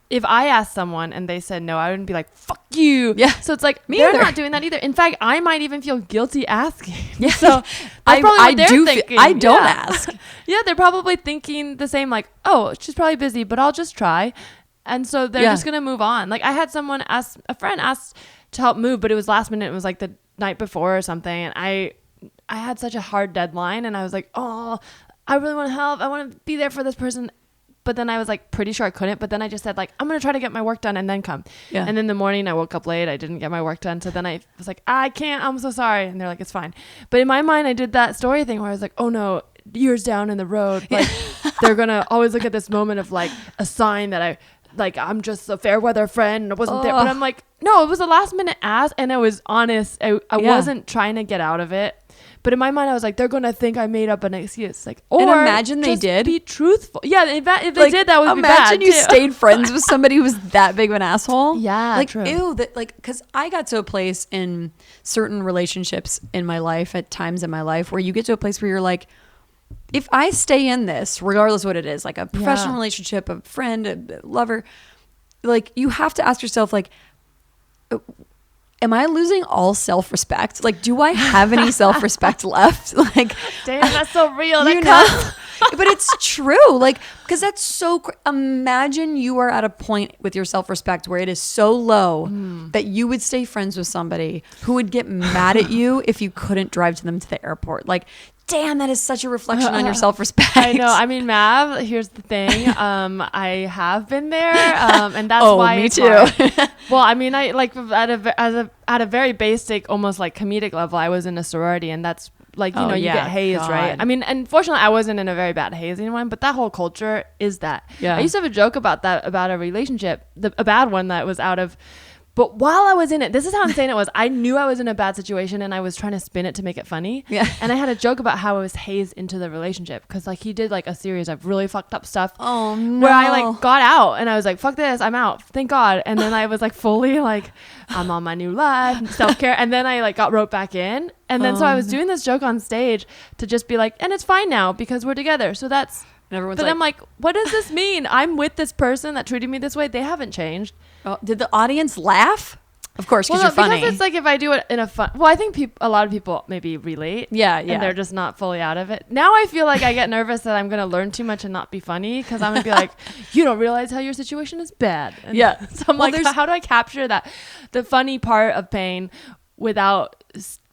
if I asked someone and they said no, I wouldn't be like, fuck you. Yeah. So it's like, Me they're either. not doing that either. In fact, I might even feel guilty asking. Yeah. So that's probably what they're thinking. I don't ask. Yeah, they're probably thinking the same, like, oh, she's probably busy, but I'll just try. And so they're just going to move on. Like, I had a friend asked to help move, but it was last minute. It was like the night before or something. And I had such a hard deadline, and I was like, oh, I really want to help. I want to be there for this person. But then I was like pretty sure I couldn't. But then I just said like, I'm going to try to get my work done and then come. Yeah. And then in the morning I woke up late. I didn't get my work done. So then I was like, I can't. I'm so sorry. And they're like, it's fine. But in my mind, I did that story thing where I was like, oh no, years down in the road, like they're going to always look at this moment of like a sign that I'm just a fair weather friend and I wasn't there. But I'm like, no, it was a last minute ask. And I was honest. I wasn't trying to get out of it. But in my mind, I was like, they're going to think I made up an excuse. Like, or and imagine they did. Be truthful. Yeah, if they did, that would be bad. Imagine you stayed friends with somebody who was that big of an asshole. Yeah, like, true. Ew, because I got to a place in certain relationships in my life, at times in my life, where you get to a place where you're like, if I stay in this, regardless of what it is, like a professional relationship, a friend, a lover, like you have to ask yourself, like, am I losing all self-respect? Like, do I have any self-respect left? Like, damn, that's so real. But it's true. Like, because that's so, imagine you are at a point with your self-respect where it is so low that you would stay friends with somebody who would get mad at you if you couldn't drive to them to the airport. Like, damn, that is such a reflection on your self-respect. I know. I mean, Mav, here's the thing. I have been there, and that's why me it's too. hard. Well, I mean, I like at a very basic, almost like comedic level, I was in a sorority, and that's like, you you get hazed, God. Right? I mean, unfortunately, I wasn't in a very bad hazing one, but that whole culture is that. Yeah. I used to have a joke about that, about a relationship, a bad one that was out of. But while I was in it, this is how insane it was. I knew I was in a bad situation and I was trying to spin it to make it funny. Yeah. And I had a joke about how I was hazed into the relationship because like he did like a series of really fucked up stuff. Oh no. Where I like got out and I was like, fuck this, I'm out. Thank God. And then I was like fully like, I'm on my new life, self-care. And then I like got roped back in. And then so I was doing this joke on stage to just be like, and it's fine now because we're together. So that's, but I'm like, what does this mean? I'm with this person that treated me this way. They haven't changed. Oh, did the audience laugh? Of course, because you're funny. Because it's like if I do it in a fun... Well, I think a lot of people maybe relate. Yeah. And they're just not fully out of it. Now I feel like I get nervous that I'm going to learn too much and not be funny because I'm going to be like, you don't realize how your situation is bad. And so I'm like, how do I capture that? The funny part of pain without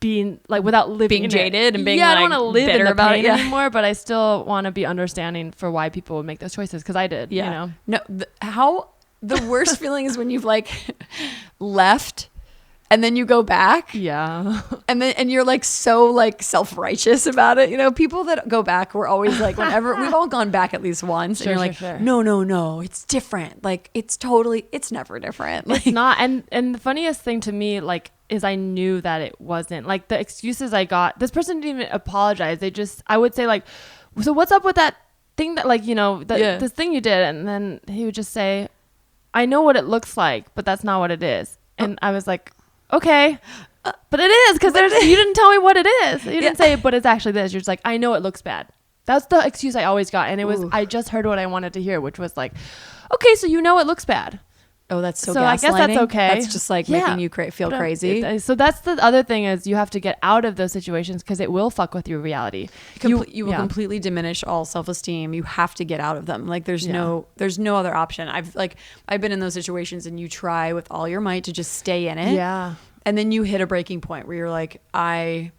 being like, without living being jaded and being I don't like want to live in the about pain it anymore, but I still want to be understanding for why people would make those choices because I did. You know? No, the worst feeling is when you've like left and then you go back. Yeah. And you're like so like self-righteous about it. You know, people that go back were always like, whenever we've all gone back at least once, and you're like, no, it's different. Like it's never different. Like, It's not. And the funniest thing to me, like, is I knew that it wasn't. Like the excuses I got, this person didn't even apologize. I would say like, so what's up with that thing that, like, you know, this thing you did? And then he would just say, I know what it looks like, but that's not what it is. And I was like, okay, but it is, because you didn't tell me what it is. You didn't say, but it's actually this. You're just like, I know it looks bad. That's the excuse I always got. And it was, I just heard what I wanted to hear, which was like, okay, so you know it looks bad. Oh, that's so I guess that's okay. That's just like making you feel crazy. So that's the other thing, is you have to get out of those situations, because it will fuck with your reality. You will completely diminish all self-esteem. You have to get out of them. Like there's no other option. I've been in those situations, and you try with all your might to just stay in it. Yeah. And then you hit a breaking point where you're like, I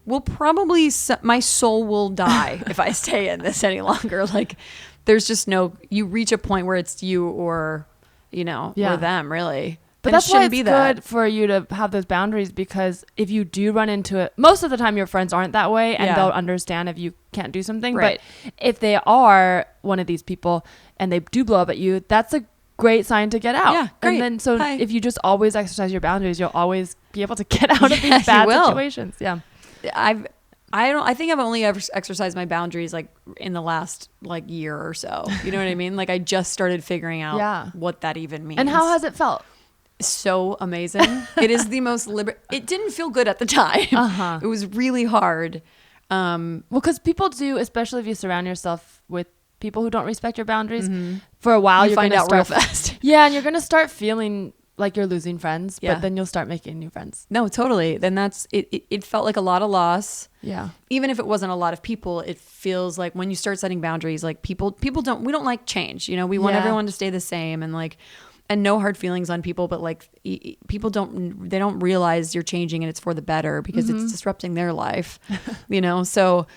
will probably, my soul will die if I stay in this any longer. Like there's just you reach a point where it's you or, you know, or them, really. But that's why it's good for you to have those boundaries, because if you do run into it, most of the time your friends aren't that way, and they'll understand if you can't do something. Right. But if they are one of these people and they do blow up at you, that's a great sign to get out. Yeah, great. And then if you just always exercise your boundaries, you'll always be able to get out of these bad situations. Yeah. I think I've only ever exercised my boundaries like in the last like year or so. You know what I mean? Like I just started figuring out what that even means. And how has it felt? So amazing. It is the most it didn't feel good at the time. It was really hard. Well, because people do, especially if you surround yourself with people who don't respect your boundaries, for a while you're find out real fast. Yeah, and you're going to start feeling like you're losing friends, but then you'll start making new friends. No, totally. Then that's it. It felt like a lot of loss. Yeah. Even if it wasn't a lot of people, it feels like when you start setting boundaries, like we don't like change. You know, we want everyone to stay the same, and no hard feelings on people, but like people don't realize you're changing and it's for the better, because it's disrupting their life, you know? So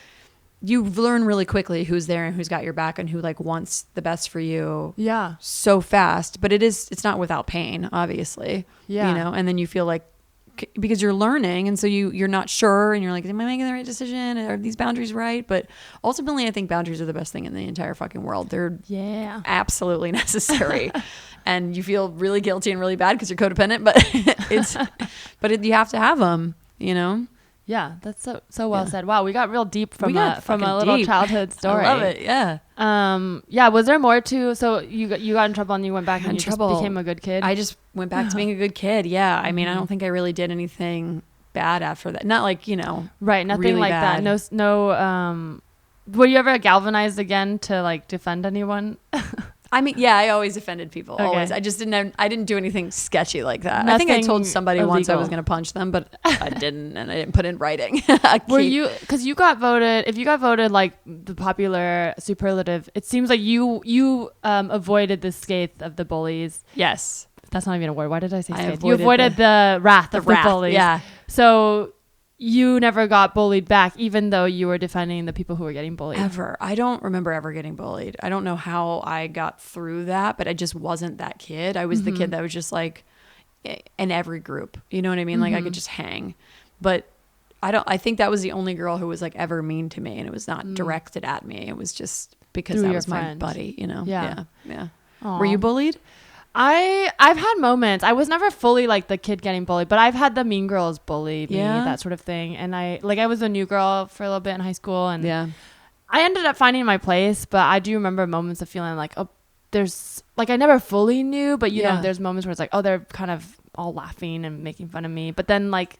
you learn really quickly who's there and who's got your back and who like wants the best for you. Yeah. So fast, but it's not without pain, obviously. Yeah. You know, and then you feel like, because you're learning, and so you're not sure, and you're like, am I making the right decision? Are these boundaries right? But ultimately, I think boundaries are the best thing in the entire fucking world. They're absolutely necessary. And you feel really guilty and really bad because you're codependent, but you have to have them, you know? Yeah, that's so well said. Wow, we got real deep from a little childhood story. I love it. Yeah. Yeah. Was there more to? So you got in trouble and you went back and you just became a good kid. I just went back to being a good kid. Yeah. I mean, I don't think I really did anything bad after that. Not like, you know. Right. Nothing really like bad. that. No. Were you ever galvanized again to like defend anyone? I mean, yeah, I always offended people. Okay. Always. I didn't do anything sketchy like that. I think I told somebody once I was going to punch them, but I didn't, and I didn't put in writing. Were you, because you got voted, if you got voted like the popular superlative, it seems like you avoided the scathe of the bullies. Yes. That's not even a word. Why did I say scathe? You avoided the wrath of the bullies. Yeah. So you never got bullied back, even though you were defending the people who were getting bullied. Ever. I don't remember ever getting bullied. I don't know how I got through that, but I just wasn't that kid. I was the kid that was just like in every group. You know what I mean? Like I could just hang. But I think that was the only girl who was like ever mean to me, and it was not directed at me. It was just because that was my buddy, you know? Yeah. Were you bullied? I've had moments. I was never fully like the kid getting bullied, but I've had the mean girls bully me, that sort of thing. And I was a new girl for a little bit in high school, and I ended up finding my place. But I do remember moments of feeling like, oh, there's like, I never fully knew, but you know, there's moments where it's like, oh, they're kind of all laughing and making fun of me. But then like,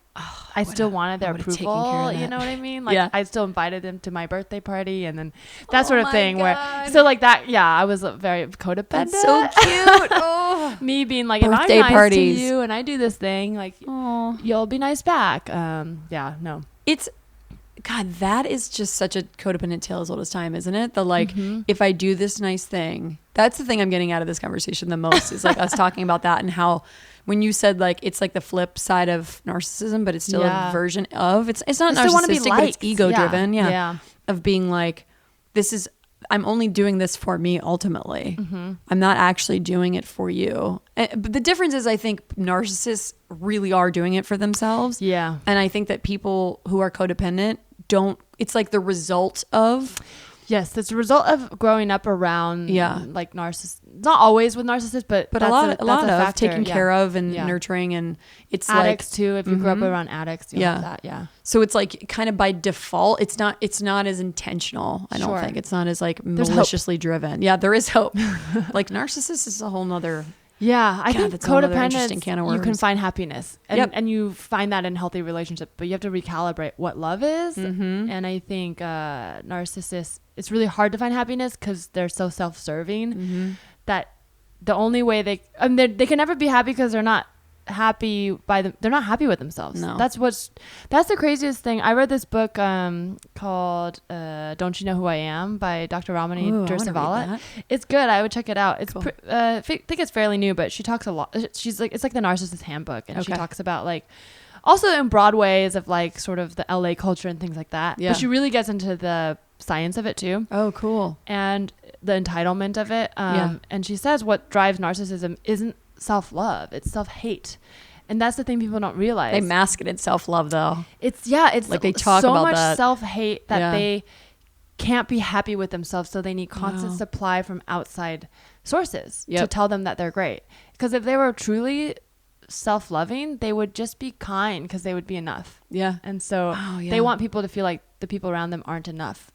I still wanted their approval. You know what I mean? Like I still invited them to my birthday party, and then that sort of thing. God. So like that, I was very codependent. That's so cute. Oh, me being like, birthday if I'm nice parties to you and I do this thing, like, you'll be nice back. No. It's, God, that is just such a codependent tale as old as time, isn't it? The like, if I do this nice thing, that's the thing I'm getting out of this conversation the most, is like us talking about that, and how when you said like it's like the flip side of narcissism, but it's still a version of it's not narcissistic, but it's ego driven. Of being like, this is, I'm only doing this for me ultimately. I'm not actually doing it for you. But the difference is, I think narcissists really are doing it for themselves. Yeah. And I think that people who are codependent don't, it's like the result of. Yes, it's a result of growing up around like narcissists. Not always with narcissists, but a lot of factor. taken care of and nurturing, and it's addicts like, too. If you grew up around addicts, you'll have that. Yeah. So it's like kind of by default, it's not as intentional. I don't think it's not as like maliciously driven. Yeah, there is hope. Like narcissist is a whole nother. Yeah, I think codependence, can of worms. You can find happiness and you find that in healthy relationships, but you have to recalibrate what love is. And I think narcissists, it's really hard to find happiness because they're so self-serving that the only way they can never be happy because they're not happy they're not happy with themselves. No. That's the craziest thing. I read this book called Don't You Know Who I Am by Dr. Ramani Dursavala. It's good. I would check it out. It's cool. I think it's fairly new, but she talks a lot. She's like, it's like the narcissist handbook, and she talks about like also in broad ways of like sort of the LA culture and things like that. But she really gets into the science of it too. Oh, cool. And the entitlement of it. And she says what drives narcissism isn't self-love, it's self-hate, and that's the thing people don't realize. They mask it in self-love though. It's like they talk so about much that. self-hate that they can't be happy with themselves, so they need constant supply from outside sources to tell them that they're great. Because if they were truly self-loving, they would just be kind because they would be enough. And so they want people to feel like the people around them aren't enough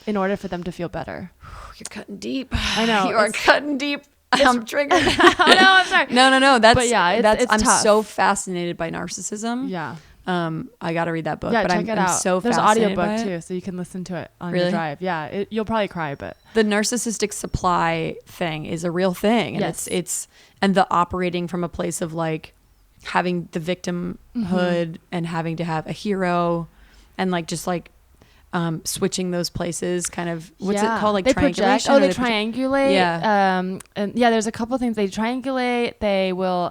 in order for them to feel better. You're cutting deep. I know. You are cutting deep. I'm triggered. Oh no, I'm sorry. No. That's it's I'm tough. so fascinated by narcissism. Yeah. I got to read that book. Yeah, but check it I'm out. so There's fascinated audiobook by it. too, so you can listen to it on your drive. Yeah, you'll probably cry, but the narcissistic supply thing is a real thing, and it's and the operating from a place of like having the victimhood and having to have a hero, and like just like switching those places, kind of what's it called, like they project. triangulation? They triangulate. And there's a couple of things they triangulate. They will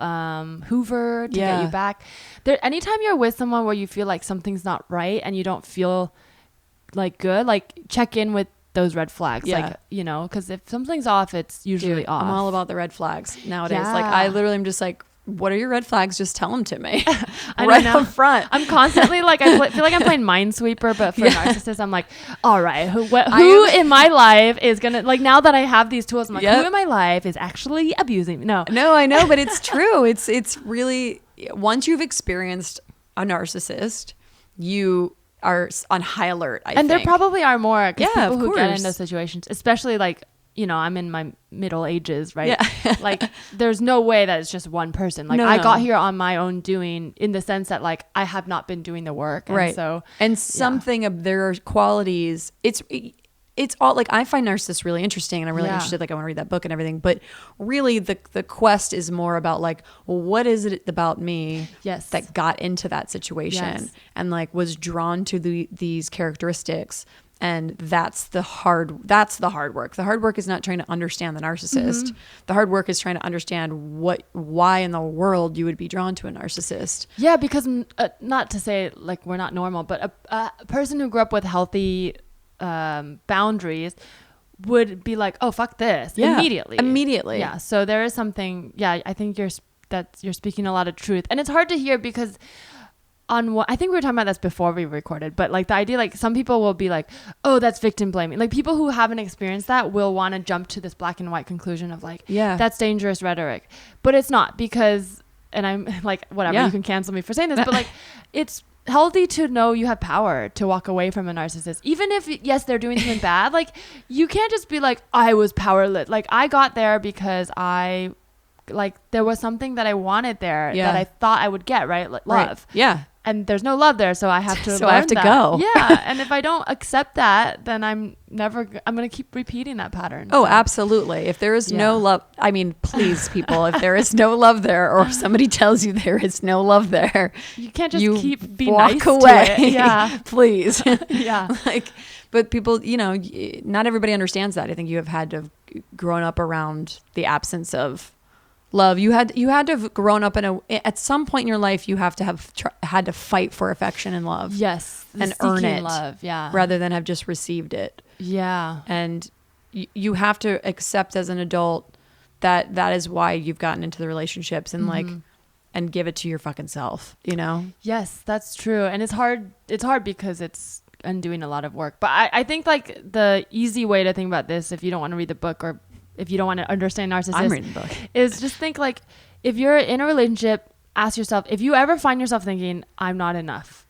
hoover to get you back. Anytime you're with someone where you feel like something's not right and you don't feel like good, like check in with those red flags. Like, you know, because if something's off, it's usually off. I'm all about the red flags nowadays. Like I literally am just like, what are your red flags? Just tell them to me. Right up front. I'm constantly like, I feel like I'm playing Minesweeper, but for narcissists, I'm like, all right, who in my life is going to, like, now that I have these tools, I'm like, who in my life is actually abusing me? No, I know, but it's true. It's really, once you've experienced a narcissist, you are on high alert, I think. And there probably are more people who get in course. those situations, especially like, you know, I'm in my middle ages, right? Yeah. Like there's no way that it's just one person. Like I got here on my own doing, in the sense that like I have not been doing the work. And so, and something of their qualities, it's all like, I find narcissists really interesting, and I'm really interested. Like I want to read that book and everything, but really the quest is more about like, well, what is it about me that got into that situation and like was drawn to these characteristics. And that's the hard work. The hard work is not trying to understand the narcissist. The hard work is trying to understand why in the world you would be drawn to a narcissist. Yeah, because not to say like we're not normal, but a person who grew up with healthy boundaries would be like, oh, fuck this immediately. Yeah. So there is something. Yeah, I think you're speaking a lot of truth, and it's hard to hear because. I think we were talking about this before we recorded, but like the idea, like some people will be like, oh, that's victim blaming. Like people who haven't experienced that will want to jump to this black and white conclusion of like, that's dangerous rhetoric, but it's not, because, and I'm like, whatever, you can cancel me for saying this, but like, it's healthy to know you have power to walk away from a narcissist, even if yes, they're doing something bad. Like you can't just be like, I was powerless. Like I got there because there was something that I wanted there that I thought I would get, right? Like love. Yeah. And there's no love there, so I have to. So I have to go. Yeah, and if I don't accept that, then I'm going to keep repeating that pattern. Oh, absolutely. If there is no love, I mean, please, people, if there is no love there, or if somebody tells you there is no love there, you can't just keep being walk nice away. To it. Yeah, please. Yeah, like, but people, you know, not everybody understands that. I think you have had to have grown up around the absence of love. You had to have grown up at some point in your life, you have to have had to fight for affection and love. Yes. And earn it. Love. Yeah. Rather than have just received it. Yeah. And you have to accept as an adult that is why you've gotten into the relationships, and like, and give it to your fucking self, you know? Yes, that's true. And it's hard because it's undoing a lot of work. But I think like the easy way to think about this, if you don't want to read the book or if you don't want to understand narcissists, I'm reading the book, is just think like, if you're in a relationship, ask yourself, if you ever find yourself thinking, I'm not enough,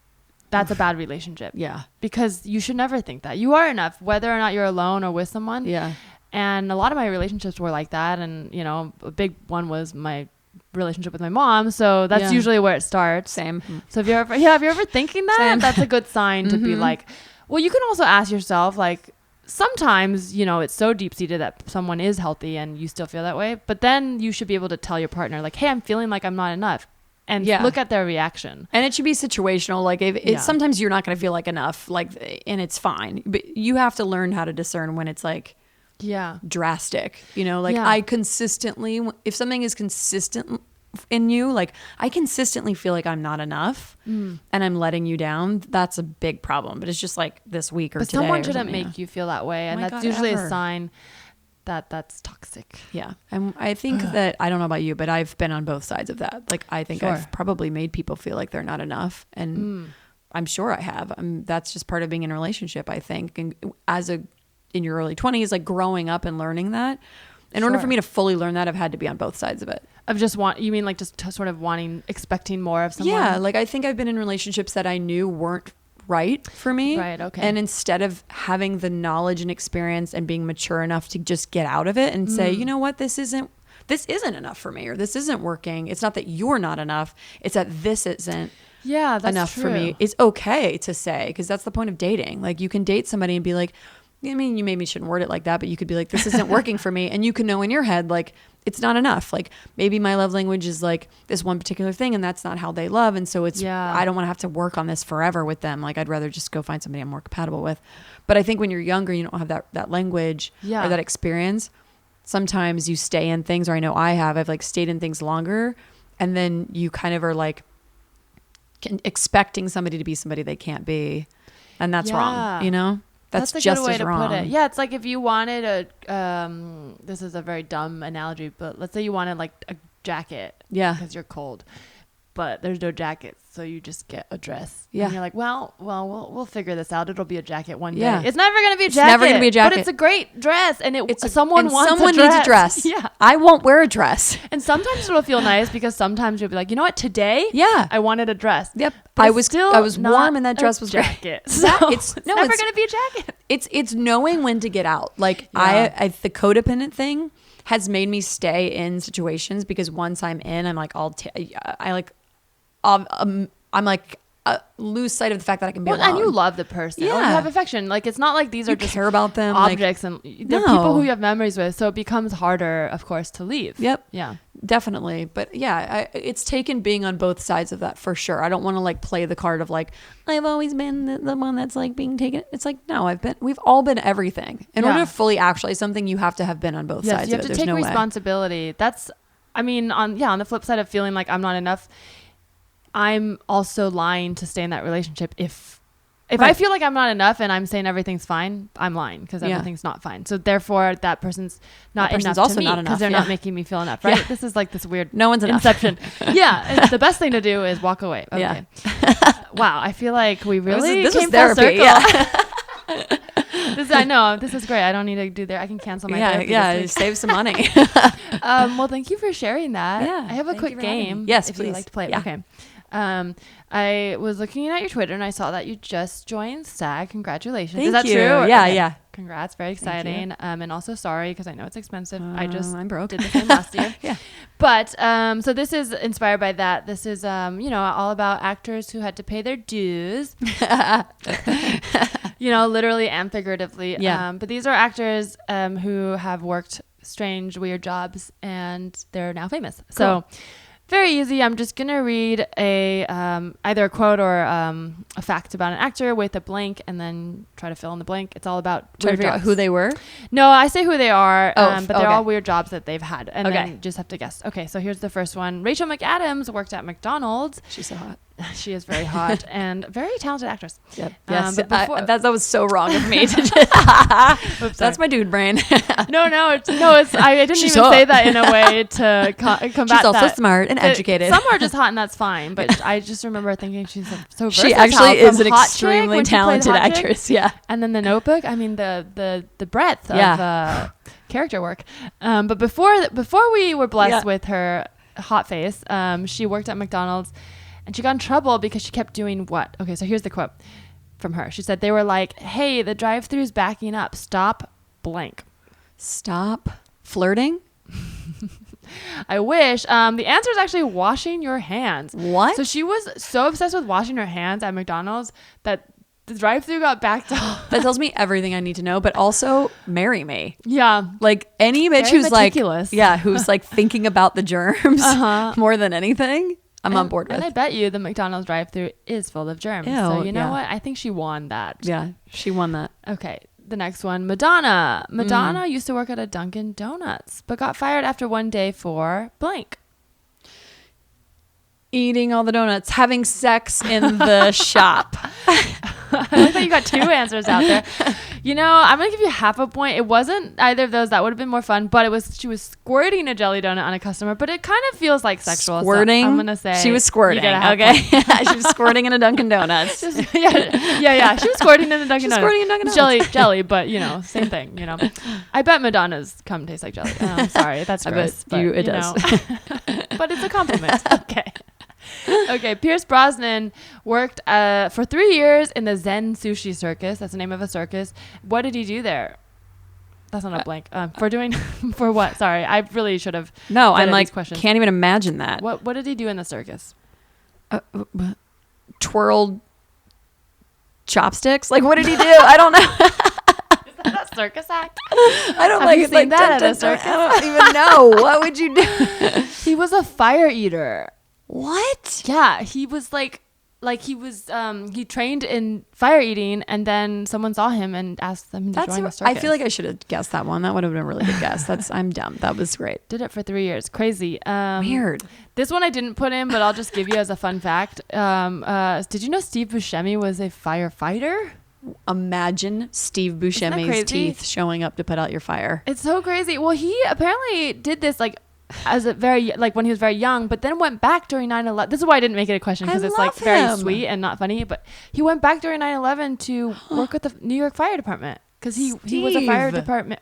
that's a bad relationship. Yeah. Because you should never think that. You are enough, whether or not you're alone or with someone. Yeah. And a lot of my relationships were like that. And, you know, a big one was my relationship with my mom. So that's usually where it starts. Same. So if you're ever thinking that, that's a good sign to be like, well, you can also ask yourself, like, sometimes, you know, it's so deep seated that someone is healthy and you still feel that way. But then you should be able to tell your partner, like, hey, I'm feeling like I'm not enough. And look at their reaction. And it should be situational. Like, if sometimes you're not going to feel like enough, like, and it's fine. But you have to learn how to discern when it's like, drastic, you know, like I consistently, if something is consistent in you, like I consistently feel like I'm not enough and I'm letting you down, that's a big problem. But it's just like this week or today. But someone shouldn't make you feel that way. And that's usually a sign that that's toxic. Yeah. And I think that, I don't know about you, but I've been on both sides of that. Like, I think I've probably made people feel like they're not enough. And I'm sure I have. That's just part of being in a relationship, I think. And in your early 20s, like growing up and learning that, in order for me to fully learn that, I've had to be on both sides of it. Of just you mean like just sort of expecting more of someone? Yeah. Like, I think I've been in relationships that I knew weren't right for me. Right. Okay. And instead of having the knowledge and experience and being mature enough to just get out of it and say, you know what, this isn't enough for me, or this isn't working. It's not that you're not enough. It's that this isn't that's enough true. for me. It's okay to say, because that's the point of dating. Like, you can date somebody and be like, I mean, you maybe shouldn't word it like that, but you could be like, this isn't working for me. And you can know in your head, like, it's not enough. Like, maybe my love language is like this one particular thing, and that's not how they love. And so it's, I don't want to have to work on this forever with them. Like, I'd rather just go find somebody I'm more compatible with. But I think when you're younger, you don't have that language or that experience. Sometimes you stay in things, or I know I've like stayed in things longer, and then you kind of are like expecting somebody to be somebody they can't be. And that's wrong, you know? That's a just good way as to wrong. put it. Yeah, it's like if you wanted this is a very dumb analogy, but let's say you wanted like a jacket. Yeah. Because you're cold, but there's no jacket, so you just get a dress. Yeah. And you're like, well, we'll figure this out. It'll be a jacket one day. Yeah. It's never gonna be a jacket. It's never gonna be a jacket. But it's a great dress, and someone needs a dress. Yeah. I won't wear a dress. And sometimes it'll feel nice, because sometimes you'll be like, you know what, today, I wanted a dress. Yep. But I was warm, and that dress was jacket. Great. So it's never gonna be a jacket. It's knowing when to get out. Like, I the codependent thing has made me stay in situations, because once I'm in, I'm like I'm like lose sight of the fact that I can be alone. And you love the person. Yeah. Or you have affection. Like, it's not like these are just care about them, objects, and they're people who you have memories with. So it becomes harder, of course, to leave. Yep. Yeah. Definitely. But yeah, it's taken being on both sides of that for sure. I don't want to like play the card of like, I've always been the one that's like being taken. It's like, no, we've all been everything. In order to fully actualize something, you have to have been on both sides you have of it. to There's take no responsibility. That's, I mean, on the flip side of feeling like I'm not enough, I'm also lying to stay in that relationship. If I feel like I'm not enough and I'm saying everything's fine, I'm lying, because everything's not fine. So therefore, that person's not enough also to me, not enough, because they're not making me feel enough, right? This is like this weird no one's enough. inception. Yeah, the best thing to do is walk away. Okay. Yeah. Wow, I feel like we really this came was therapy. full circle. Yeah. I know this is great. I don't need to do there. I can cancel my therapy this week. Save some money. Well, thank you for sharing that. Yeah, I have a quick game. Yes, if please. you'd like to play it. Yeah. Okay. I was looking at your Twitter, and I saw that you just joined SAG. Congratulations. Is that Thank you. true? Yeah, Okay. yeah. Congrats. Very exciting. And also sorry, because I know it's expensive. I'm broke. Did the same last year. Yeah. But so this is inspired by that. This is all about actors who had to pay their dues. Literally and figuratively. Yeah. But these are actors who have worked strange, weird jobs, and they're now famous. Cool. So very easy. I'm just going to read either a quote or a fact about an actor with a blank, and then try to fill in the blank. It's all about Try to weird figure out jobs. who they were? No, I say who they are, but they're okay. all weird jobs that they've had. And Okay. then just have to guess. Okay, so here's the first one. Rachel McAdams worked at McDonald's. She's so hot. She is very hot and very talented actress. Yep. Yes. But before, that was so wrong of me. Oops, That's my dude brain. No, it's I didn't She's even hot. say that in a way to combat She's also that. smart and educated. Some are just hot and that's fine, but I just remember thinking she's so versatile. She actually is from an hot chick extremely when she played talented hot chick, actress. Yeah. and then The Notebook. I mean the breadth of character work. But before we were blessed with her hot face, she worked at McDonald's, and she got in trouble because she kept doing what? Okay, so here's the quote from her. She said they were like, "Hey, the drive-thru's backing up. Stop blank." Stop flirting. I wish. The answer is actually washing your hands. What? So she was so obsessed with washing her hands at McDonald's that the drive-thru got backed up. That tells me everything I need to know, but also marry me. Yeah. Like any bitch Very who's meticulous. who's like thinking about the germs more than anything, I'm on board with. And I bet you the McDonald's drive-thru is full of germs. Ew, So you know yeah. what? I think she won that. Yeah, she won that. Okay. The next one, Madonna. Madonna used to work at a Dunkin' Donuts, but got fired after one day for blank. Eating all the donuts, having sex in the shop. I like that you got two answers out there. You know, I'm gonna give you half a point. It wasn't either of those. That would have been more fun. But she was squirting a jelly donut on a customer. But it kind of feels like sexual. Squirting. So I'm gonna say she was squirting. you get a half Okay, point. she was squirting in a Dunkin' Donuts. yeah. She was squirting in the Dunkin' Donuts. Squirting in Dunkin' Donuts. Jelly, but you know, same thing. You know, I bet Madonna's cum tastes like jelly. I'm sorry, that's I gross. bet it but, does. But it's a compliment. Okay, Pierce Brosnan worked for 3 years in the Zen Sushi Circus. That's the name of a circus. What did he do there? That's not a blank. For what? Sorry, I really should have. No, I'm like, questions. can't even imagine that. What did he do in the circus? Twirled chopsticks? Like, what did he do? I don't know. Is that a circus act? I don't Have like you it. seen Like, that at a circus? I don't even know. What would you do? He was a fire eater. What? Yeah, he was he trained in fire eating, and then someone saw him and asked them to join the circus. I feel like I should have guessed that one. That would have been a really good guess. I'm dumb. That was great. Did it for 3 years. Crazy. Weird. This one I didn't put in, but I'll just give you as a fun fact. Did you know Steve Buscemi was a firefighter? Imagine Steve Buscemi's teeth showing up to put out your fire. It's so crazy. Well, he apparently did this when he was very young, but then went back during 9/11. This is why I didn't make it a question, because it's like very sweet and not funny. But he went back during 9/11 to work with the New York Fire Department because he was a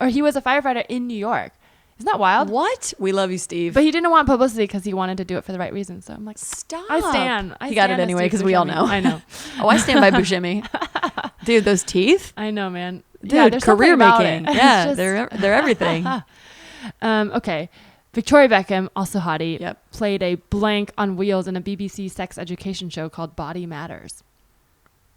he was a firefighter in New York. Isn't that wild? What? We love you, Steve. But he didn't want publicity because he wanted to do it for the right reasons. So I'm like, stop. I stand. He got it anyway because we all know. I know. Oh, I stand by Buscemi. Dude, those teeth. I know, man. Dude, yeah, there's career something making. about it. Yeah, It's just- they're everything. Okay. Victoria Beckham, also hottie, Yep. played a blank on wheels in a BBC sex education show called Body Matters.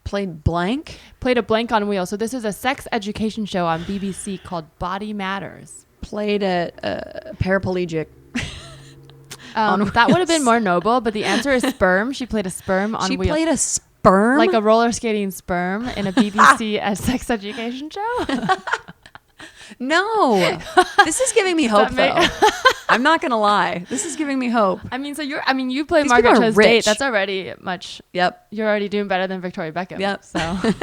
Played blank? Played a blank on wheels. So this is a sex education show on BBC called Body Matters. Played a paraplegic. That would have been more noble, but the answer is sperm. She played a sperm on wheels. She played a sperm? Like a roller skating sperm in a BBC sex education show. No. This is giving me hope, though. I'm not going to lie. This is giving me hope. I mean, you play These Margaret people are Cho's rich. date. That's already much. Yep. You're already doing better than Victoria Beckham. Yep. So.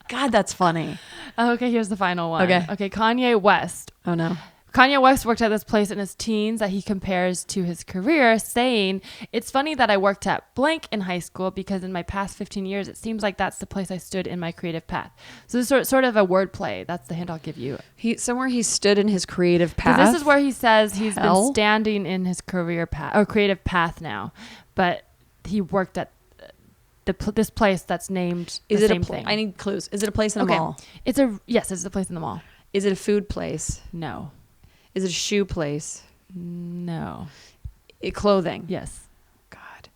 God, that's funny. Okay, here's the final one. Okay, Kanye West. Oh, no. Kanye West worked at this place in his teens that he compares to his career, saying, "It's funny that I worked at blank in high school because in my past 15 years, it seems like that's the place I stood in my creative path." So this is sort of a wordplay. That's the hint I'll give you. Somewhere he stood in his creative path. This is where he says he's been standing in his career path or creative path now, but he worked at this place that's named the same thing. I need clues. Is it a place in a mall? Yes, it's a place in the mall. Is it a food place? No. Is it a shoe place? No. Clothing? Yes. God.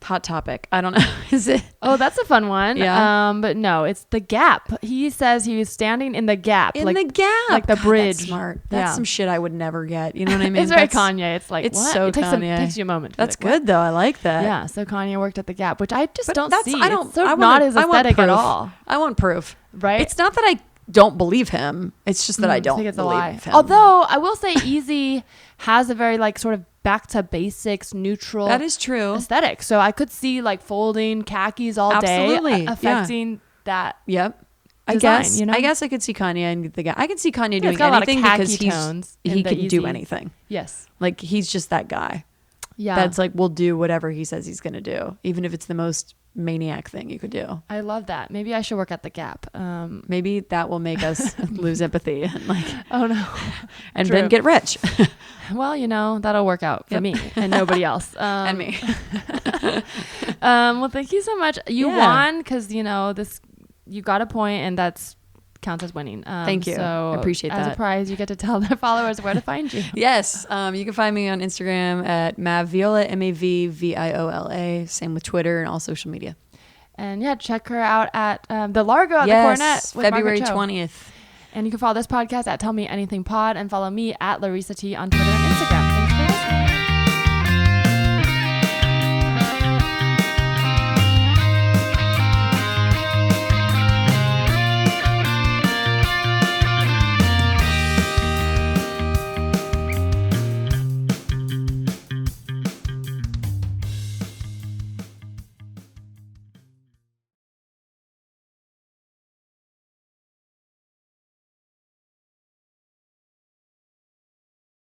Hot Topic. I don't know. Is it? Oh, that's a fun one. Yeah. But no, it's the Gap. He says he was standing in the Gap. In the Gap. Like the God, bridge. That's smart. That's some shit I would never get. You know what I mean? It's very Kanye. It's like, it's what? so It takes Kanye. takes you a moment. That's good, though. I like that. Yeah. So Kanye worked at the Gap, which I just don't see. I don't. It's so I not want, as I want aesthetic at proof. all. I want proof. Right? It's not that I don't believe him. It's just that I don't think it's believe a lie. him. Although I will say Easy has a very like sort of back to basics, neutral. That is true. Aesthetic. So I could see like folding khakis all Absolutely. day affecting that. Yep. Design, I guess I could see Kanye and the guy. I could see Kanye doing it's got a lot of anything khaki because tones he and the can do easy- anything. Yes. Like he's just that guy. Yeah. That's like will do whatever he says he's gonna do, even if it's the most maniac thing you could do. I love that. Maybe I should work at the Gap. Maybe that will make us lose empathy and like Oh no. and True. then get rich. Well, that'll work out for me and nobody else. And me. Well, thank you so much. You Yeah. won because this. You got a point, and that's counts as winning. Thank you. So I appreciate as that. a prize, you get to tell their followers where to find you. Yes. You can find me on Instagram at Mav Viola, MAVVIOLA. Same with Twitter and all social media. And yeah, check her out at the Largo at the Yes, Cornet with February Margaret Cho. 20th. And you can follow this podcast at Tell Me Anything Pod and follow me at Larissa T on Twitter and Instagram.